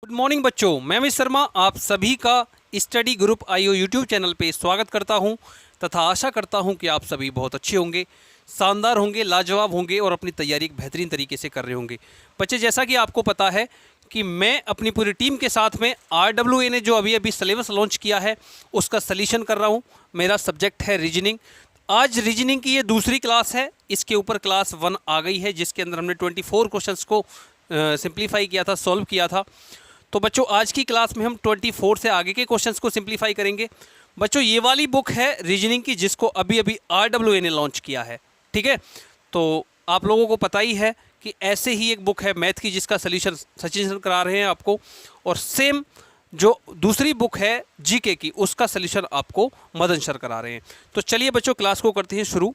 Good morning बच्चों, मैं अमित शर्मा आप सभी का study group IO YouTube channel पे स्वागत करता हूं तथा आशा करता हूं कि आप सभी बहुत अच्छे होंगे, शानदार होंगे, लाजवाब होंगे और अपनी तैयारी एक बेहतरीन तरीके से कर रहे होंगे। बच्चे, जैसा कि आपको पता है कि मैं अपनी पूरी टीम के साथ में RWA ने जो अभी अभी सिलेबस लॉन्च किया है उसका सलीशन कर रहा हूँ। मेरा सब्जेक्ट है रीजनिंग। आज रीजनिंग की ये दूसरी क्लास है। इसके ऊपर क्लास 1 आ गई है जिसके अंदर हमने 24 क्वेश्चंस को सिंप्लीफाई किया था, सॉल्व किया था। तो बच्चों, आज की क्लास में हम 24 से आगे के क्वेश्चंस को सिंप्लीफाई करेंगे। बच्चों, ये वाली बुक है रीजनिंग की जिसको अभी अभी RWA ने लॉन्च किया है, ठीक है। तो आप लोगों को पता ही है कि ऐसे ही एक बुक है मैथ की जिसका सलीशन सचिन सर करा रहे हैं आपको, और सेम जो दूसरी बुक है जीके की उसका सलीशन आपको मदन सर करा रहे हैं। तो चलिए बच्चों, क्लास को करते हैं शुरू।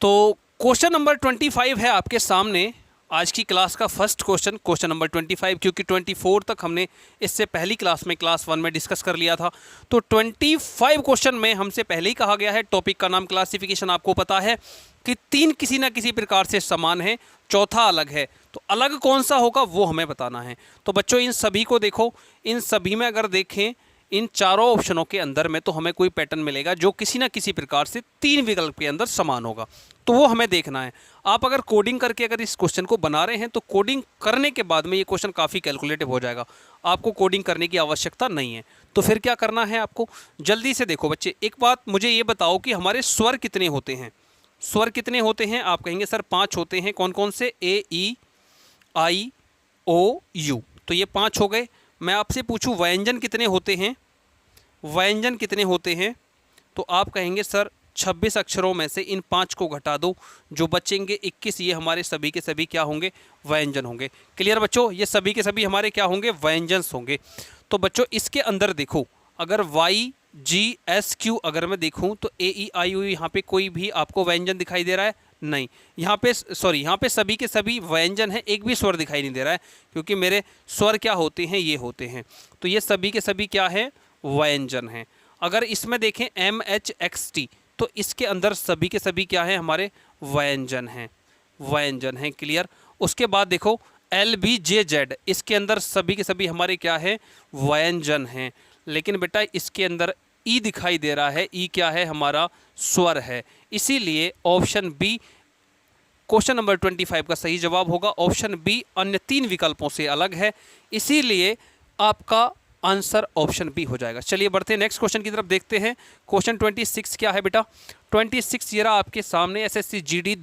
तो क्वेश्चन नंबर 25 है आपके सामने। आज की क्लास का फर्स्ट क्वेश्चन नंबर 25, क्योंकि 24 तक हमने इससे पहली क्लास में क्लास 1 में डिस्कस कर लिया था। तो 25 क्वेश्चन में हमसे पहले ही कहा गया है, टॉपिक का नाम क्लासिफिकेशन आपको पता है कि 3 किसी ना किसी प्रकार से समान है, चौथा अलग है। तो अलग कौन सा होगा वो हमें बताना है। तो बच्चों, इन सभी को देखो, इन सभी में अगर देखें इन चारों ऑप्शनों के अंदर में तो हमें कोई पैटर्न मिलेगा जो किसी ना किसी प्रकार से 3 विकल्प के अंदर समान होगा। तो वो हमें देखना है। आप अगर कोडिंग करके अगर इस क्वेश्चन को बना रहे हैं तो कोडिंग करने के बाद में ये क्वेश्चन काफ़ी कैलकुलेटिव हो जाएगा। आपको कोडिंग करने की आवश्यकता नहीं है। तो फिर क्या करना है आपको, जल्दी से देखो बच्चे। एक बात मुझे ये बताओ कि हमारे स्वर कितने होते हैं। स्वर कितने होते हैं? आप कहेंगे सर 5 होते हैं। कौन कौन से? ए, ई, आई, ओ, यू। तो ये 5 हो गए। मैं आपसे पूछूं व्यंजन कितने होते हैं? व्यंजन कितने होते हैं? तो आप कहेंगे सर 26 अक्षरों में से इन 5 को घटा दो, जो बचेंगे 21। ये हमारे सभी के सभी क्या होंगे? व्यंजन होंगे। क्लियर बच्चों? ये सभी के सभी हमारे क्या होंगे? व्यंजन्स होंगे। तो बच्चों, इसके अंदर देखो, अगर वाई, जी, एस, क्यू अगर मैं देखूं तो ए, ई, आई, ओ, यहाँ पे कोई भी आपको व्यंजन दिखाई दे रहा है? नहीं। यहाँ पे यहाँ पे सभी के सभी व्यंजन है, एक भी स्वर दिखाई नहीं दे रहा है, क्योंकि मेरे स्वर क्या होते हैं? ये होते हैं। तो ये सभी के सभी क्या है? व्यंजन हैं। अगर इसमें देखें MHXT, तो इसके अंदर सभी के सभी क्या है? हमारे व्यंजन हैं, व्यंजन हैं। क्लियर? उसके बाद देखो LBJZ, इसके अंदर सभी के सभी हमारे क्या है? व्यंजन हैं। लेकिन बेटा इसके अंदर ई दिखाई दे रहा है। ई क्या है? हमारा स्वर है। इसीलिए ऑप्शन बी क्वेश्चन नंबर 25 का सही जवाब होगा। ऑप्शन बी अन्य 3 विकल्पों से अलग है, इसीलिए आपका आंसर ऑप्शन बी हो जाएगा। चलिए बढ़ते हैं नेक्स्ट क्वेश्चन की तरफ, देखते हैं। क्वेश्चन 26 क्या है बेटा? 26 ये रहा आपके सामने। SSC GD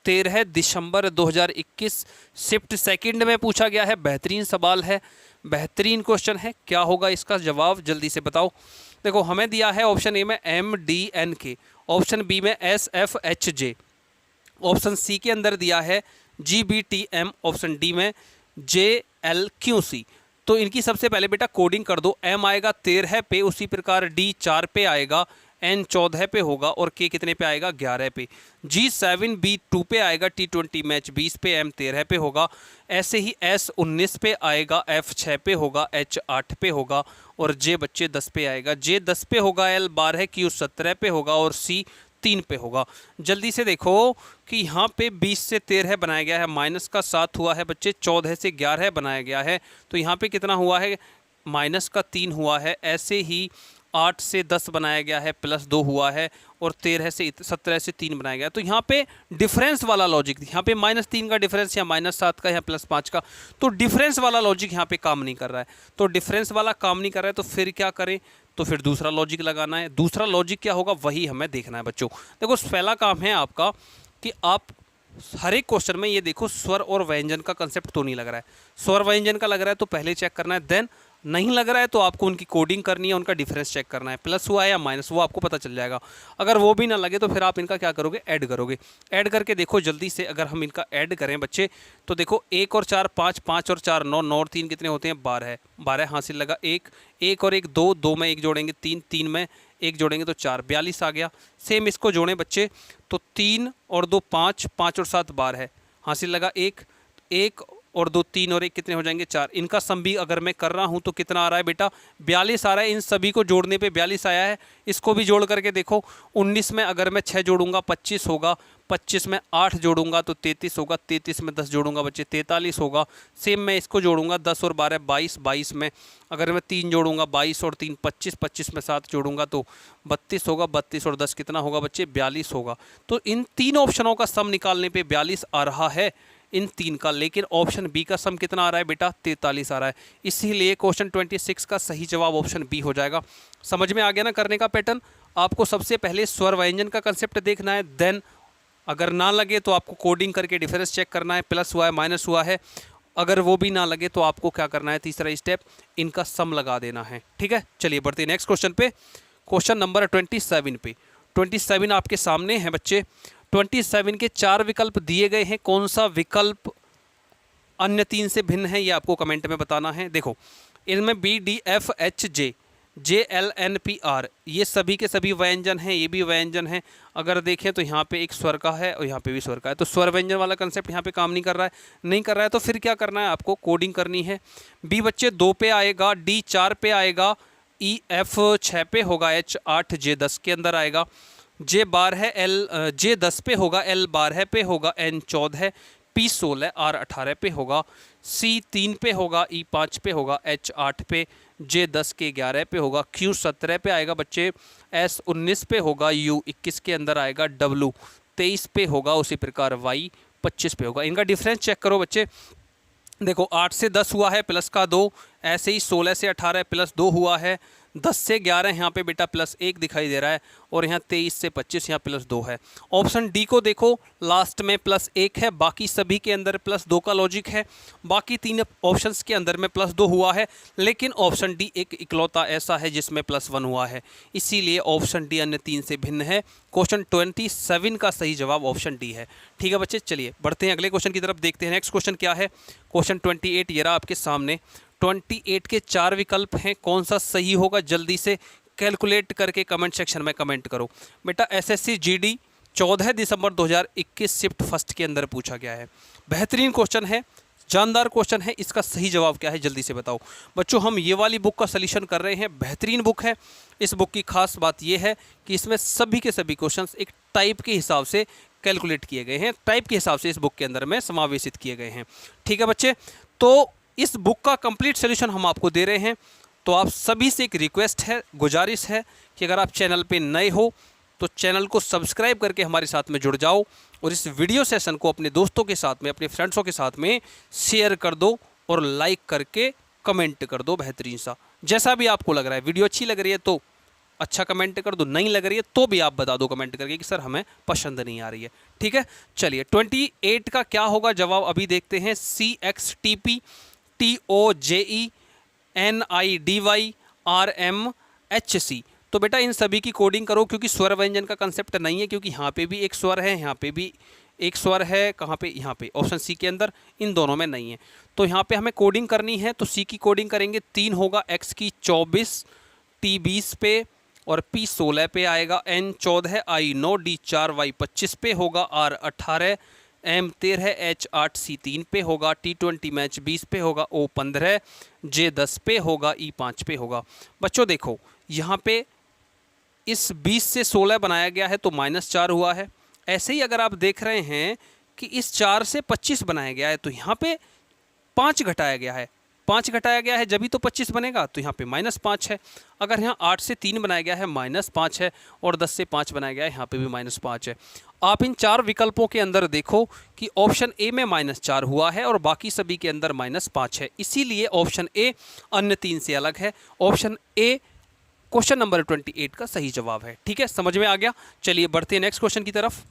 13 दिसंबर 2021 शिफ्ट सेकंड में पूछा गया है। बेहतरीन सवाल है, बेहतरीन क्वेश्चन है। क्या होगा इसका जवाब? जल्दी से बताओ। देखो, हमें दिया है ऑप्शन ए में MDNK, ऑप्शन बी में SFHJ, ऑप्शन सी के अंदर दिया है GBTM, ऑप्शन डी में JLQC। तो इनकी सबसे पहले बेटा कोडिंग कर दो। M आएगा 13 पे, उसी प्रकार D 4 पे आएगा, N 14 पे होगा और K कितने पे आएगा? 11 पे। G 7 B 2 पे आएगा, T 20 मैच 20 पे, M 13 पे होगा। ऐसे ही S 19 पे आएगा, F 6 पे होगा, H 8 पे होगा और J बच्चे 10 पे आएगा। J 10 पे होगा, L 12, Q 17 पे होगा और C 3 पे होगा। जल्दी से देखो कि यहाँ पे 20 से 13 बनाया गया है, माइनस का 7 हुआ है बच्चे, 14 से 11 बनाया गया है, तो यहाँ पे कितना हुआ है? माइनस का 3 हुआ है। ऐसे ही 8 से 10 बनाया गया है, प्लस 2 हुआ है, और 13 से 17 से 3 बनाया गया है। तो यहाँ पे डिफरेंस वाला लॉजिक, यहाँ पे -3 का डिफरेंस या -7 का या +5 का, तो डिफरेंस वाला लॉजिक यहाँ पे काम नहीं कर रहा है। तो डिफरेंस वाला काम नहीं कर रहा है तो फिर क्या करें? तो फिर दूसरा लॉजिक लगाना है। दूसरा लॉजिक क्या होगा वही हमें देखना है बच्चों। देखो, पहला काम है आपका कि आप हर एक क्वेश्चन में ये देखो स्वर और व्यंजन का कंसेप्ट तो नहीं लग रहा है। स्वर व्यंजन का लग रहा है तो पहले चेक करना है, देन नहीं लग रहा है तो आपको उनकी कोडिंग करनी है, उनका डिफरेंस चेक करना है, प्लस हुआ है या माइनस, वो आपको पता चल जाएगा। अगर वो भी ना लगे तो फिर आप इनका क्या करोगे? ऐड करोगे। ऐड करके देखो जल्दी से, अगर हम इनका ऐड करें बच्चे तो देखो 1 और 4 5, 5 और 4 9, 9 और 3 कितने होते हैं? 12। 12 हासिल लगा। 1 और 1 2, 2 में 1 जोड़ेंगे 3, 3 में 1 जोड़ेंगे तो 4, 42 आ गया। सेम इसको जोड़ें बच्चे तो 3 और 2 5, 5 और 7 12 हासिल लगा। 1 और 2 3 और 1 कितने हो जाएंगे? 4। इनका सम भी अगर मैं कर रहा हूं तो कितना आ रहा है बेटा? 42 आ रहा है। इन सभी को जोड़ने पे 42 आया है। इसको भी जोड़ करके देखो, 19 में अगर मैं 6 जोड़ूंगा 25 होगा, 25 में 8 जोड़ूंगा तो 33 होगा, 33 में 10 जोड़ूंगा बच्चे 43 होगा। सेम मैं इसको जोड़ूंगा 10 और 12 22, 22 में अगर मैं 3 जोड़ूंगा 22 और 3 25, 25 में 7 जोड़ूंगा तो 32 होगा, 32 और 10 कितना होगा बच्चे 42 होगा। तो इन तीन ऑप्शनों का सम निकालने पे 42 आ रहा है इन तीन का, लेकिन ऑप्शन बी का सम कितना आ रहा है बेटा 43 आ रहा है। इसीलिए क्वेश्चन 26 का सही जवाब ऑप्शन बी हो जाएगा। समझ में आ गया ना करने का पैटर्न। आपको सबसे पहले स्वर व्यंजन का कंसेप्ट देखना है, देन अगर ना लगे तो आपको कोडिंग करके डिफरेंस चेक करना है, प्लस हुआ है माइनस हुआ है, अगर वो भी ना लगे तो आपको क्या करना है, तीसरा स्टेप इनका सम लगा देना है। ठीक है, चलिए बढ़ते हैं नेक्स्ट क्वेश्चन पे। क्वेश्चन नंबर 27 पे। 27 आपके सामने है बच्चे। 27 के 4 विकल्प दिए गए हैं, कौन सा विकल्प अन्य 3 से भिन्न है ये आपको कमेंट में बताना है। देखो इनमें B D F H J J L N P R ये सभी के सभी व्यंजन हैं, ये भी व्यंजन हैं। अगर देखें तो यहाँ पे एक स्वर का है और यहाँ पे भी स्वर का है, तो स्वर व्यंजन वाला कंसेप्ट यहाँ पे काम नहीं कर रहा है, तो फिर क्या करना है आपको कोडिंग करनी है। बी बच्चे 2 पे आएगा, डी 4 पे आएगा, ई एफ 6 पे होगा, एच 8 जे 10 के अंदर आएगा, जे 12 है, एल जे 10 पे होगा, एल 12 पे होगा, एन 14, पी 16, आर 18 पे होगा, सी 3 पे होगा, ई 5 पे होगा, एच 8 पे, जे 10 के 11 पे होगा, क्यू 17 पे आएगा बच्चे, एस 19 पे होगा, यू 21 के अंदर आएगा, डब्लू 23 पे होगा, उसी प्रकार वाई 25 पे होगा। इनका डिफरेंस चेक करो बच्चे। देखो 8 से 10 हुआ है प्लस का 2, ऐसे ही 16 से 18 प्लस 2 हुआ है, 10 से 11 यहाँ पे बेटा प्लस 1 दिखाई दे रहा है, और यहाँ 23 से 25 यहाँ प्लस 2 है। ऑप्शन डी को देखो, लास्ट में प्लस 1 है, बाकी सभी के अंदर प्लस 2 का लॉजिक है, बाकी 3 ऑप्शंस के अंदर में प्लस 2 हुआ है, लेकिन ऑप्शन डी एक इकलौता ऐसा है जिसमें प्लस 1 हुआ है, इसीलिए ऑप्शन डी अन्य 3 से भिन्न है। क्वेश्चन 27 का सही जवाब ऑप्शन डी है। ठीक है बच्चे, चलिए बढ़ते हैं अगले क्वेश्चन की तरफ, देखते हैं नेक्स्ट क्वेश्चन क्या है। क्वेश्चन 28 ये रहा आपके सामने। 28 के 4 विकल्प हैं, कौन सा सही होगा जल्दी से कैलकुलेट करके कमेंट सेक्शन में कमेंट करो। बेटा एसएससी जीडी 14 दिसंबर 2021 शिफ्ट फर्स्ट के अंदर पूछा गया है। बेहतरीन क्वेश्चन है, जानदार क्वेश्चन है, इसका सही जवाब क्या है जल्दी से बताओ। बच्चों हम ये वाली बुक का सलूशन कर रहे हैं, बेहतरीन बुक है। इस बुक की खास बात यह है कि इसमें सभी के सभी क्वेश्चंस एक टाइप के हिसाब से कैलकुलेट किए गए हैं, टाइप के हिसाब से इस बुक के अंदर में समावेशित किए गए हैं। ठीक है बच्चे, तो इस बुक का कंप्लीट सॉल्यूशन हम आपको दे रहे हैं। तो आप सभी से एक रिक्वेस्ट है, गुजारिश है कि अगर आप चैनल पे नए हो तो चैनल को सब्सक्राइब करके हमारे साथ में जुड़ जाओ, और इस वीडियो सेशन को अपने दोस्तों के साथ में, अपने फ्रेंड्सों के साथ में शेयर कर दो, और लाइक करके कमेंट कर दो बेहतरीन सा। जैसा भी आपको लग रहा है, वीडियो अच्छी लग रही है तो अच्छा कमेंट कर दो, नहीं लग रही है तो भी आप बता दो कमेंट करके कि सर हमें पसंद नहीं आ रही है। ठीक है, चलिए 28 का क्या होगा जवाब अभी देखते हैं। CXTP TOJENIDYRMHC। तो बेटा इन सभी की कोडिंग करो, क्योंकि स्वर व्यंजन का कंसेप्ट नहीं है, क्योंकि यहाँ पे भी एक स्वर है, यहाँ पे भी एक स्वर है, कहाँ पे, यहाँ पे ऑप्शन सी के अंदर, इन दोनों में नहीं है। तो यहाँ पे हमें कोडिंग करनी है, तो सी की कोडिंग करेंगे। 3 होगा, X की 24, T 20 पे, और P 16 पे आएगा, N 14, I 9, D 4, Y 25 पे होगा, R 18, M 13, H 8, C 3 पे होगा, T 20 मैच 20 पे होगा, O 15, J 10 पे होगा, E 5 पे होगा। बच्चों देखो यहाँ पे इस 20 से 16 बनाया गया है तो -4 हुआ है। ऐसे ही अगर आप देख रहे हैं कि इस 4 से 25 बनाया गया है तो यहाँ पे 5 घटाया गया है, 5 घटाया गया है जब भी तो 25 बनेगा, तो यहाँ पे -5 है। अगर यहाँ 8 से 3 बनाया गया है -5 है, और 10 से 5 बनाया गया है, यहाँ पे भी -5 है। आप इन 4 विकल्पों के अंदर देखो कि ऑप्शन ए में -4 हुआ है और बाकी सभी के अंदर -5 है, इसीलिए ऑप्शन ए अन्य 3 से अलग है। ऑप्शन ए क्वेश्चन नंबर 28 का सही जवाब है। ठीक है, समझ में आ गया। चलिए बढ़ते हैं नेक्स्ट क्वेश्चन की तरफ।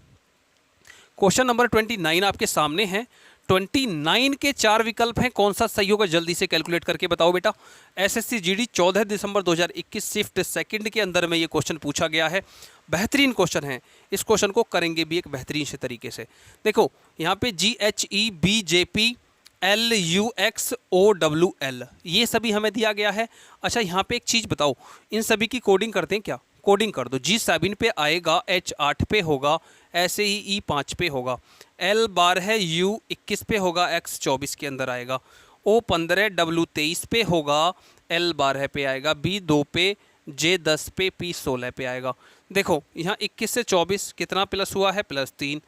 क्वेश्चन नंबर 29 आपके सामने है। 29 के 4 विकल्प हैं, कौन सा सही होगा जल्दी से कैलकुलेट करके बताओ बेटा। एसएससी जीडी 14 दिसंबर 2021 शिफ्ट सेकंड के अंदर में ये क्वेश्चन पूछा गया है। बेहतरीन क्वेश्चन है, इस क्वेश्चन को करेंगे भी एक बेहतरीन से तरीके से। देखो यहाँ पे GHEBJP LUXOWL ये सभी हमें दिया गया है। अच्छा यहाँ पे एक चीज़ बताओ, इन सभी की कोडिंग करते हैं क्या? कोडिंग कर दो। G7 पे आएगा, H 8 पे होगा, ऐसे ही E 5 पे होगा, L 12 U 21 पे होगा, X 24 के अंदर आएगा, O 15 W 23 पे होगा, L 12 पे आएगा, B 2 पे, J 10 पे, P 16 पे आएगा। देखो यहाँ 21 से 24 कितना प्लस हुआ है? +3।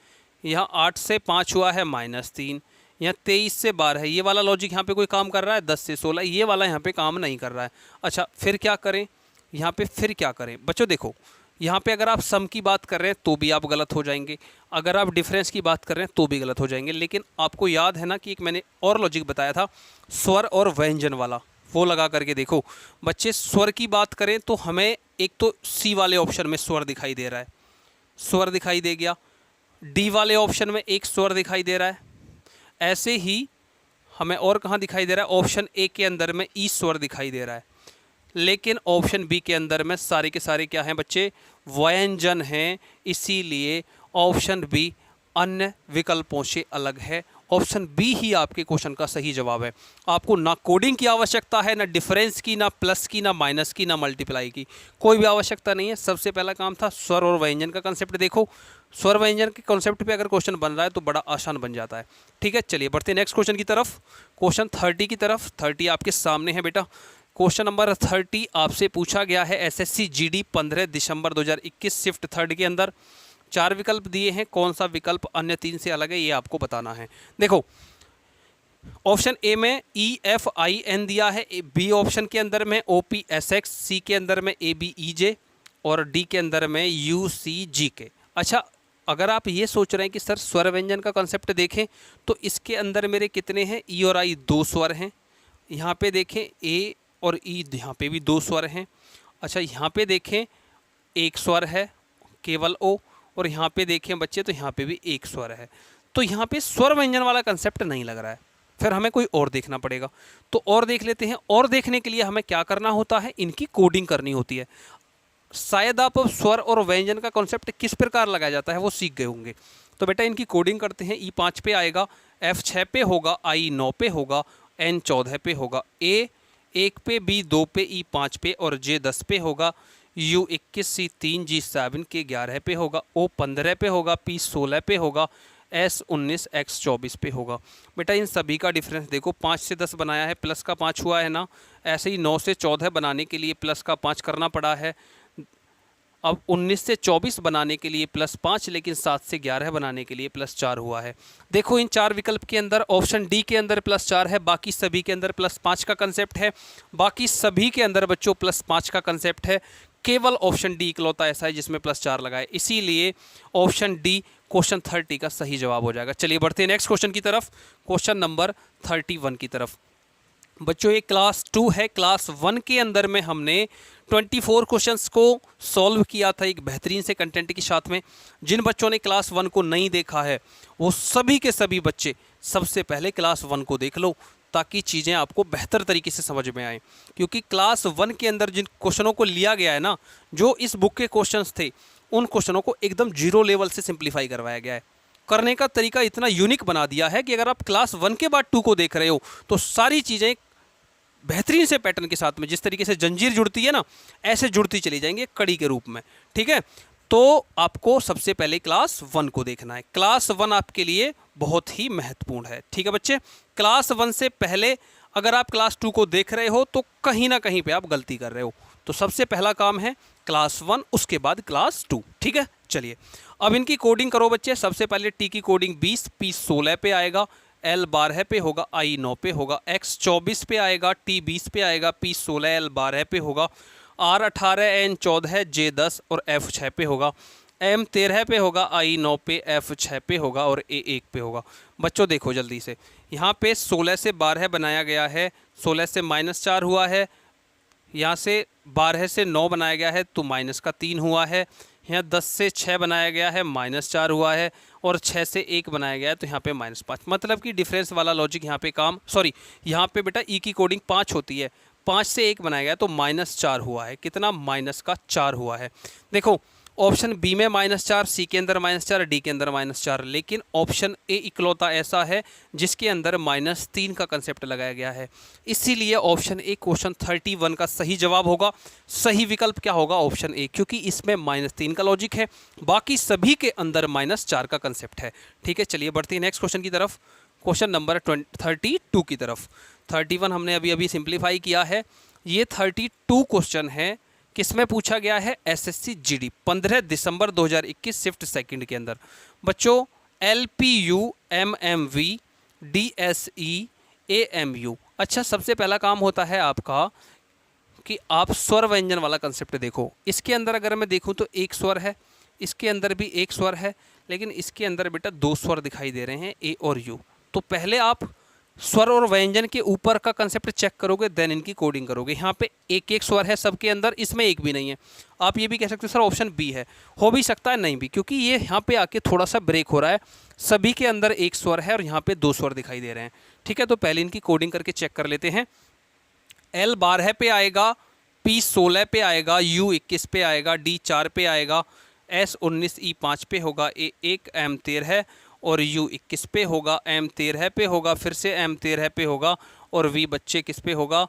यहाँ 8 से 5 हुआ है -3, यहाँ 23 से 12 है। ये वाला लॉजिक यहाँ पे कोई काम कर रहा है, 10 से 16 ये वाला यहाँ पे काम नहीं कर रहा है। अच्छा फिर क्या करें, यहाँ पे फिर क्या करें बच्चों, देखो यहाँ पे अगर आप सम की बात कर रहे हैं तो भी आप गलत हो जाएंगे, अगर आप डिफरेंस की बात कर रहे हैं तो भी गलत हो जाएंगे। लेकिन आपको याद है ना कि एक मैंने और लॉजिक बताया था स्वर और व्यंजन वाला, वो लगा करके देखो बच्चे। स्वर की बात करें तो हमें एक तो सी वाले ऑप्शन में स्वर दिखाई दे रहा है, स्वर दिखाई दे गया। डी वाले ऑप्शन में एक स्वर दिखाई दे रहा है। ऐसे ही हमें और कहाँ दिखाई दे रहा है, ऑप्शन ए के अंदर में ई स्वर दिखाई दे रहा है। लेकिन ऑप्शन बी के अंदर में सारे के सारे क्या हैं बच्चे, व्यंजन हैं। इसीलिए ऑप्शन बी अन्य विकल्पों से अलग है। ऑप्शन बी ही आपके क्वेश्चन का सही जवाब है। आपको ना कोडिंग की आवश्यकता है, ना डिफरेंस की, ना प्लस की, ना माइनस की, ना मल्टीप्लाई की, कोई भी आवश्यकता नहीं है। सबसे पहला काम था स्वर और व्यंजन का कंसेप्ट देखो। स्वर व्यंजन के कॉन्सेप्ट पे अगर क्वेश्चन बन रहा है तो बड़ा आसान बन जाता है। ठीक है, चलिए बढ़ते हैं नेक्स्ट क्वेश्चन की तरफ, क्वेश्चन 30 की तरफ। 30 आपके सामने है बेटा। क्वेश्चन नंबर 30 आपसे पूछा गया है एसएससी जीडी 15 दिसंबर 2021 शिफ्ट थर्ड के अंदर। 4 विकल्प दिए हैं, कौन सा विकल्प अन्य 3 से अलग है ये आपको बताना है। देखो ऑप्शन ए में EFIN दिया है, बी ऑप्शन के अंदर में OPSX, सी के अंदर में ABEJ और डी के अंदर में UCGK। अच्छा अगर आप ये सोच रहे हैं कि सर स्वर व्यंजन का कॉन्सेप्ट देखें तो इसके अंदर मेरे कितने हैं, ई और आई 2 स्वर हैं। यहाँ पे देखें ए और ई, यहाँ पे भी 2 स्वर हैं। अच्छा यहाँ पे देखें एक स्वर है केवल ओ, और यहाँ पे देखें बच्चे तो यहाँ पे भी एक स्वर है। तो यहाँ पे स्वर व्यंजन वाला कंसेप्ट नहीं लग रहा है, फिर हमें कोई और देखना पड़ेगा। तो और देख लेते हैं। और देखने के लिए हमें क्या करना होता है, इनकी कोडिंग करनी होती है। शायद आप स्वर और व्यंजन का कॉन्सेप्ट किस प्रकार लगाया जाता है वो सीख गए होंगे। तो बेटा इनकी कोडिंग करते हैं। E 5 पे आएगा, F 6 पे होगा, I 9 पे होगा, N 14 पे होगा, A 1 पे, B 2 पे, E 5 पे और J 10 पे होगा, U 21, C 3, G 7, K 11 पे होगा, O 15 पे होगा, P 16 पे होगा, S 19, X 24 पे होगा। बेटा इन सभी का डिफरेंस देखो, 5 से 10 बनाया है, प्लस का 5 हुआ है ना। ऐसे ही 9 से 14 बनाने के लिए प्लस का 5 करना पड़ा है। अब 19 से 24 बनाने के लिए +5, लेकिन 7 से 11 बनाने के लिए +4 हुआ है। देखो इन 4 विकल्प के अंदर ऑप्शन डी के अंदर +4 है, बाकी सभी के अंदर +5 का कंसेप्ट है। बाकी सभी के अंदर बच्चों +5 का कंसेप्ट है। केवल ऑप्शन डी इकलौता ऐसा है जिसमें +4 लगाए, इसीलिए ऑप्शन डी क्वेश्चन 30 का सही जवाब हो जाएगा। चलिए बढ़ते हैं नेक्स्ट क्वेश्चन की तरफ, क्वेश्चन नंबर 31 की तरफ। बच्चों ये क्लास 2 है। क्लास 1 के अंदर में हमने 24 क्वेश्चंस को सॉल्व किया था एक बेहतरीन से कंटेंट के साथ में। जिन बच्चों ने क्लास 1 को नहीं देखा है वो सभी के सभी बच्चे सबसे पहले क्लास 1 को देख लो, ताकि चीज़ें आपको बेहतर तरीके से समझ में आए। क्योंकि क्लास 1 के अंदर जिन क्वेश्चनों को लिया गया है ना, जो इस बुक के क्वेश्चंस थे, उन क्वेश्चनों को एकदम 0 लेवल से सिंप्लीफाई करवाया गया है। करने का तरीका इतना यूनिक बना दिया है कि अगर आप क्लास 1 के बाद 2 को देख रहे हो तो सारी चीज़ें बेहतरीन से पैटर्न के साथ में, जिस तरीके से जंजीर जुड़ती है ना, ऐसे जुड़ती चली जाएंगी कड़ी के रूप में। ठीक है, तो आपको सबसे पहले क्लास 1 को देखना है। क्लास 1 आपके लिए बहुत ही महत्वपूर्ण है। ठीक है बच्चे, क्लास 1 से पहले अगर आप क्लास 2 को देख रहे हो तो कहीं ना कहीं पे आप गलती कर रहे हो। तो सबसे पहला काम है क्लास 1, उसके बाद क्लास 2। ठीक है, चलिए अब इनकी कोडिंग करो बच्चे। सबसे पहले टी की कोडिंग 20, P 16 पे आएगा, L 12 पे होगा, I 9 पे होगा, X 24 पे आएगा, T 20 पे आएगा, P 16, L 12 पे होगा, R 18, N 14, J 10 और F 6 पे होगा, M 13 पे होगा, I 9 पे, F 6 पे होगा और A 1 पे होगा। बच्चों देखो जल्दी से, यहाँ पे 16 से 12 बनाया गया है, 16 से -4 हुआ है, यहाँ से 12 से 9 बनाया गया है तो माइनस का 3 हुआ है, यहाँ 10 से 6 बनाया गया है -4 हुआ है, और 6 से 1 बनाया गया है तो यहाँ पे -5। मतलब कि डिफरेंस वाला लॉजिक यहाँ पे काम, सॉरी यहाँ पे बेटा ई की कोडिंग 5 होती है, 5 से 1 बनाया गया तो -4 हुआ है। कितना, -4 हुआ है। देखो ऑप्शन बी में -4, सी के अंदर -4, डी के अंदर -4, लेकिन ऑप्शन ए इकलौता ऐसा है जिसके अंदर -3 का कंसेप्ट लगाया गया है। इसीलिए ऑप्शन ए क्वेश्चन 31 का सही जवाब होगा। सही विकल्प क्या होगा, ऑप्शन ए, क्योंकि इसमें -3 का लॉजिक है, बाकी सभी के अंदर -4 का कंसेप्ट है। ठीक है, चलिए बढ़ते हैं नेक्स्ट क्वेश्चन की तरफ, क्वेश्चन नंबर 32 की तरफ। 31 हमने अभी अभी सिंप्लीफाई किया है। ये 32 क्वेश्चन है, किसमें पूछा गया है, एसएससी जीडी 15 दिसंबर 2021 शिफ्ट सेकंड के अंदर। बच्चों LPUMMVDSEAMU। अच्छा, सबसे पहला काम होता है आपका कि आप स्वर व्यंजन वाला कंसेप्ट देखो। इसके अंदर अगर मैं देखूं तो एक स्वर है, इसके अंदर भी एक स्वर है, लेकिन इसके अंदर बेटा दो स्वर दिखाई दे रहे हैं, ए और यू। तो पहले आप स्वर और व्यंजन के ऊपर का कंसेप्ट चेक करोगे, देन इनकी कोडिंग करोगे। यहाँ पे एक एक स्वर है सबके अंदर, इसमें एक भी नहीं है। आप ये भी कह सकते हो सर ऑप्शन बी है, हो भी सकता है, नहीं भी, क्योंकि ये यहाँ पे आके थोड़ा सा ब्रेक हो रहा है। सभी के अंदर एक स्वर है और यहाँ पे दो स्वर दिखाई दे रहे हैं। ठीक है, तो पहले इनकी कोडिंग करके चेक कर लेते हैं। L 12 पे आएगा, P 16 पे आएगा, U 21 पे आएगा, D 4 पे आएगा, S 19, E 5 पे होगा, A 1, M 13 और U 21 पे होगा, M 13 पे होगा, फिर से M 13 पे होगा और V बच्चे किस पे होगा,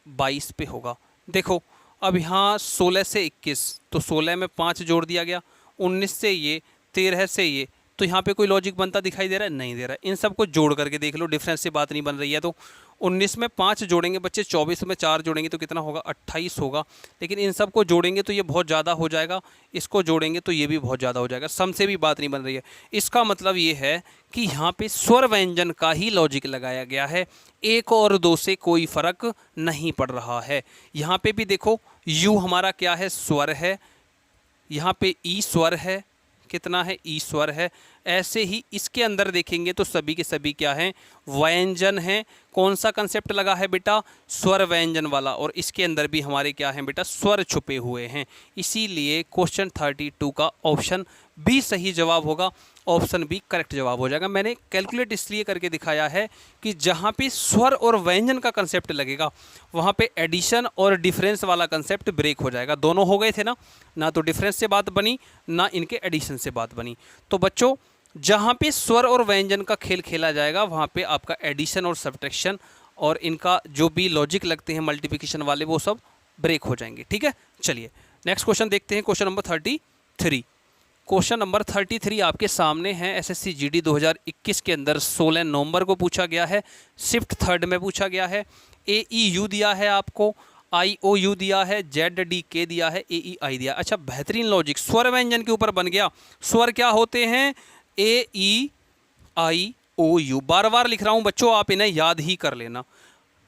22 पे होगा। देखो अब यहाँ 16 से 21, तो 16 में 5 जोड़ दिया गया, 19 से ये, 13 से ये, तो यहाँ पे कोई लॉजिक बनता दिखाई दे रहा है, नहीं दे रहा है। इन सबको जोड़ करके देख लो, डिफरेंस से बात नहीं बन रही है। तो 19 में 5 जोड़ेंगे बच्चे, 24 में 4 जोड़ेंगे तो कितना होगा, 28 होगा। लेकिन इन सबको जोड़ेंगे तो ये बहुत ज़्यादा हो जाएगा, इसको जोड़ेंगे तो ये भी बहुत ज़्यादा हो जाएगा, सम से भी बात नहीं बन रही है। इसका मतलब ये है कि यहाँ पे स्वर व्यंजन का ही लॉजिक लगाया गया है, एक और दो से कोई फ़र्क नहीं पड़ रहा है। यहाँ पे भी देखो यू हमारा क्या है, स्वर है, यहाँ पे ई स्वर है, कितना है, ई स्वर है। ऐसे ही इसके अंदर देखेंगे तो सभी के सभी क्या हैं, व्यंजन हैं। कौन सा कंसेप्ट लगा है बेटा, स्वर व्यंजन वाला, और इसके अंदर भी हमारे क्या हैं बेटा, स्वर छुपे हुए हैं। इसीलिए क्वेश्चन 32 का ऑप्शन बी सही जवाब होगा, ऑप्शन बी करेक्ट जवाब हो जाएगा। मैंने कैलकुलेट इसलिए करके दिखाया है कि जहाँ पे स्वर और व्यंजन का कंसेप्ट लगेगा वहाँ पे एडिशन और डिफरेंस वाला कंसेप्ट ब्रेक हो जाएगा। दोनों हो गए थे ना तो डिफरेंस से बात बनी, ना इनके एडिशन से बात बनी। तो बच्चों जहाँ पे स्वर और व्यंजन का खेल खेला जाएगा वहाँ पे आपका एडिशन और सब्ट्रैक्शन और इनका जो भी लॉजिक लगते हैं मल्टीप्लिकेशन वाले, वो सब ब्रेक हो जाएंगे। ठीक है, चलिए नेक्स्ट क्वेश्चन देखते हैं, क्वेश्चन नंबर 33। क्वेश्चन नंबर 33 आपके सामने है। एसएससी जीडी 2021 के अंदर 16 नवंबर को पूछा गया है, शिफ्ट थर्ड में पूछा गया है। AEU दिया है आपको, IOU दिया है, ZDK दिया है, AEI दिया। अच्छा, बेहतरीन लॉजिक स्वर व्यंजन के ऊपर बन गया। स्वर क्या होते हैं, AEIOU। बार बार लिख रहा हूँ बच्चों, आप इन्हें याद ही कर लेना,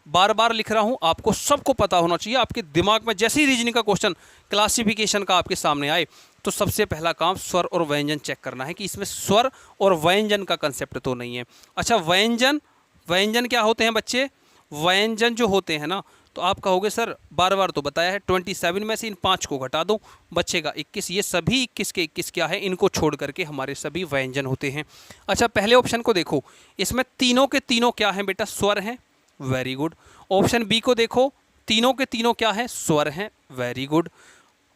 बार बार लिख रहा हूँ, आपको सबको पता होना चाहिए। आपके दिमाग में जैसे ही रीजनिंग का क्वेश्चन क्लासिफिकेशन का आपके सामने आए तो सबसे पहला काम स्वर और व्यंजन चेक करना है कि इसमें स्वर और व्यंजन का कंसेप्ट तो नहीं है। अच्छा, व्यंजन क्या होते हैं बच्चे, व्यंजन जो होते हैं ना, तो आप कहोगे सर बार बार तो बताया है, 27 में से इन 5 को घटा दो, बचेगा 21। ये सभी 21 के 21 क्या है, इनको छोड़ करके हमारे सभी व्यंजन होते हैं। अच्छा, पहले ऑप्शन को देखो, इसमें तीनों के तीनों क्या हैं बेटा, स्वर हैं, वेरी गुड। ऑप्शन बी को देखो, तीनों के तीनों क्या हैं, स्वर हैं, वेरी गुड।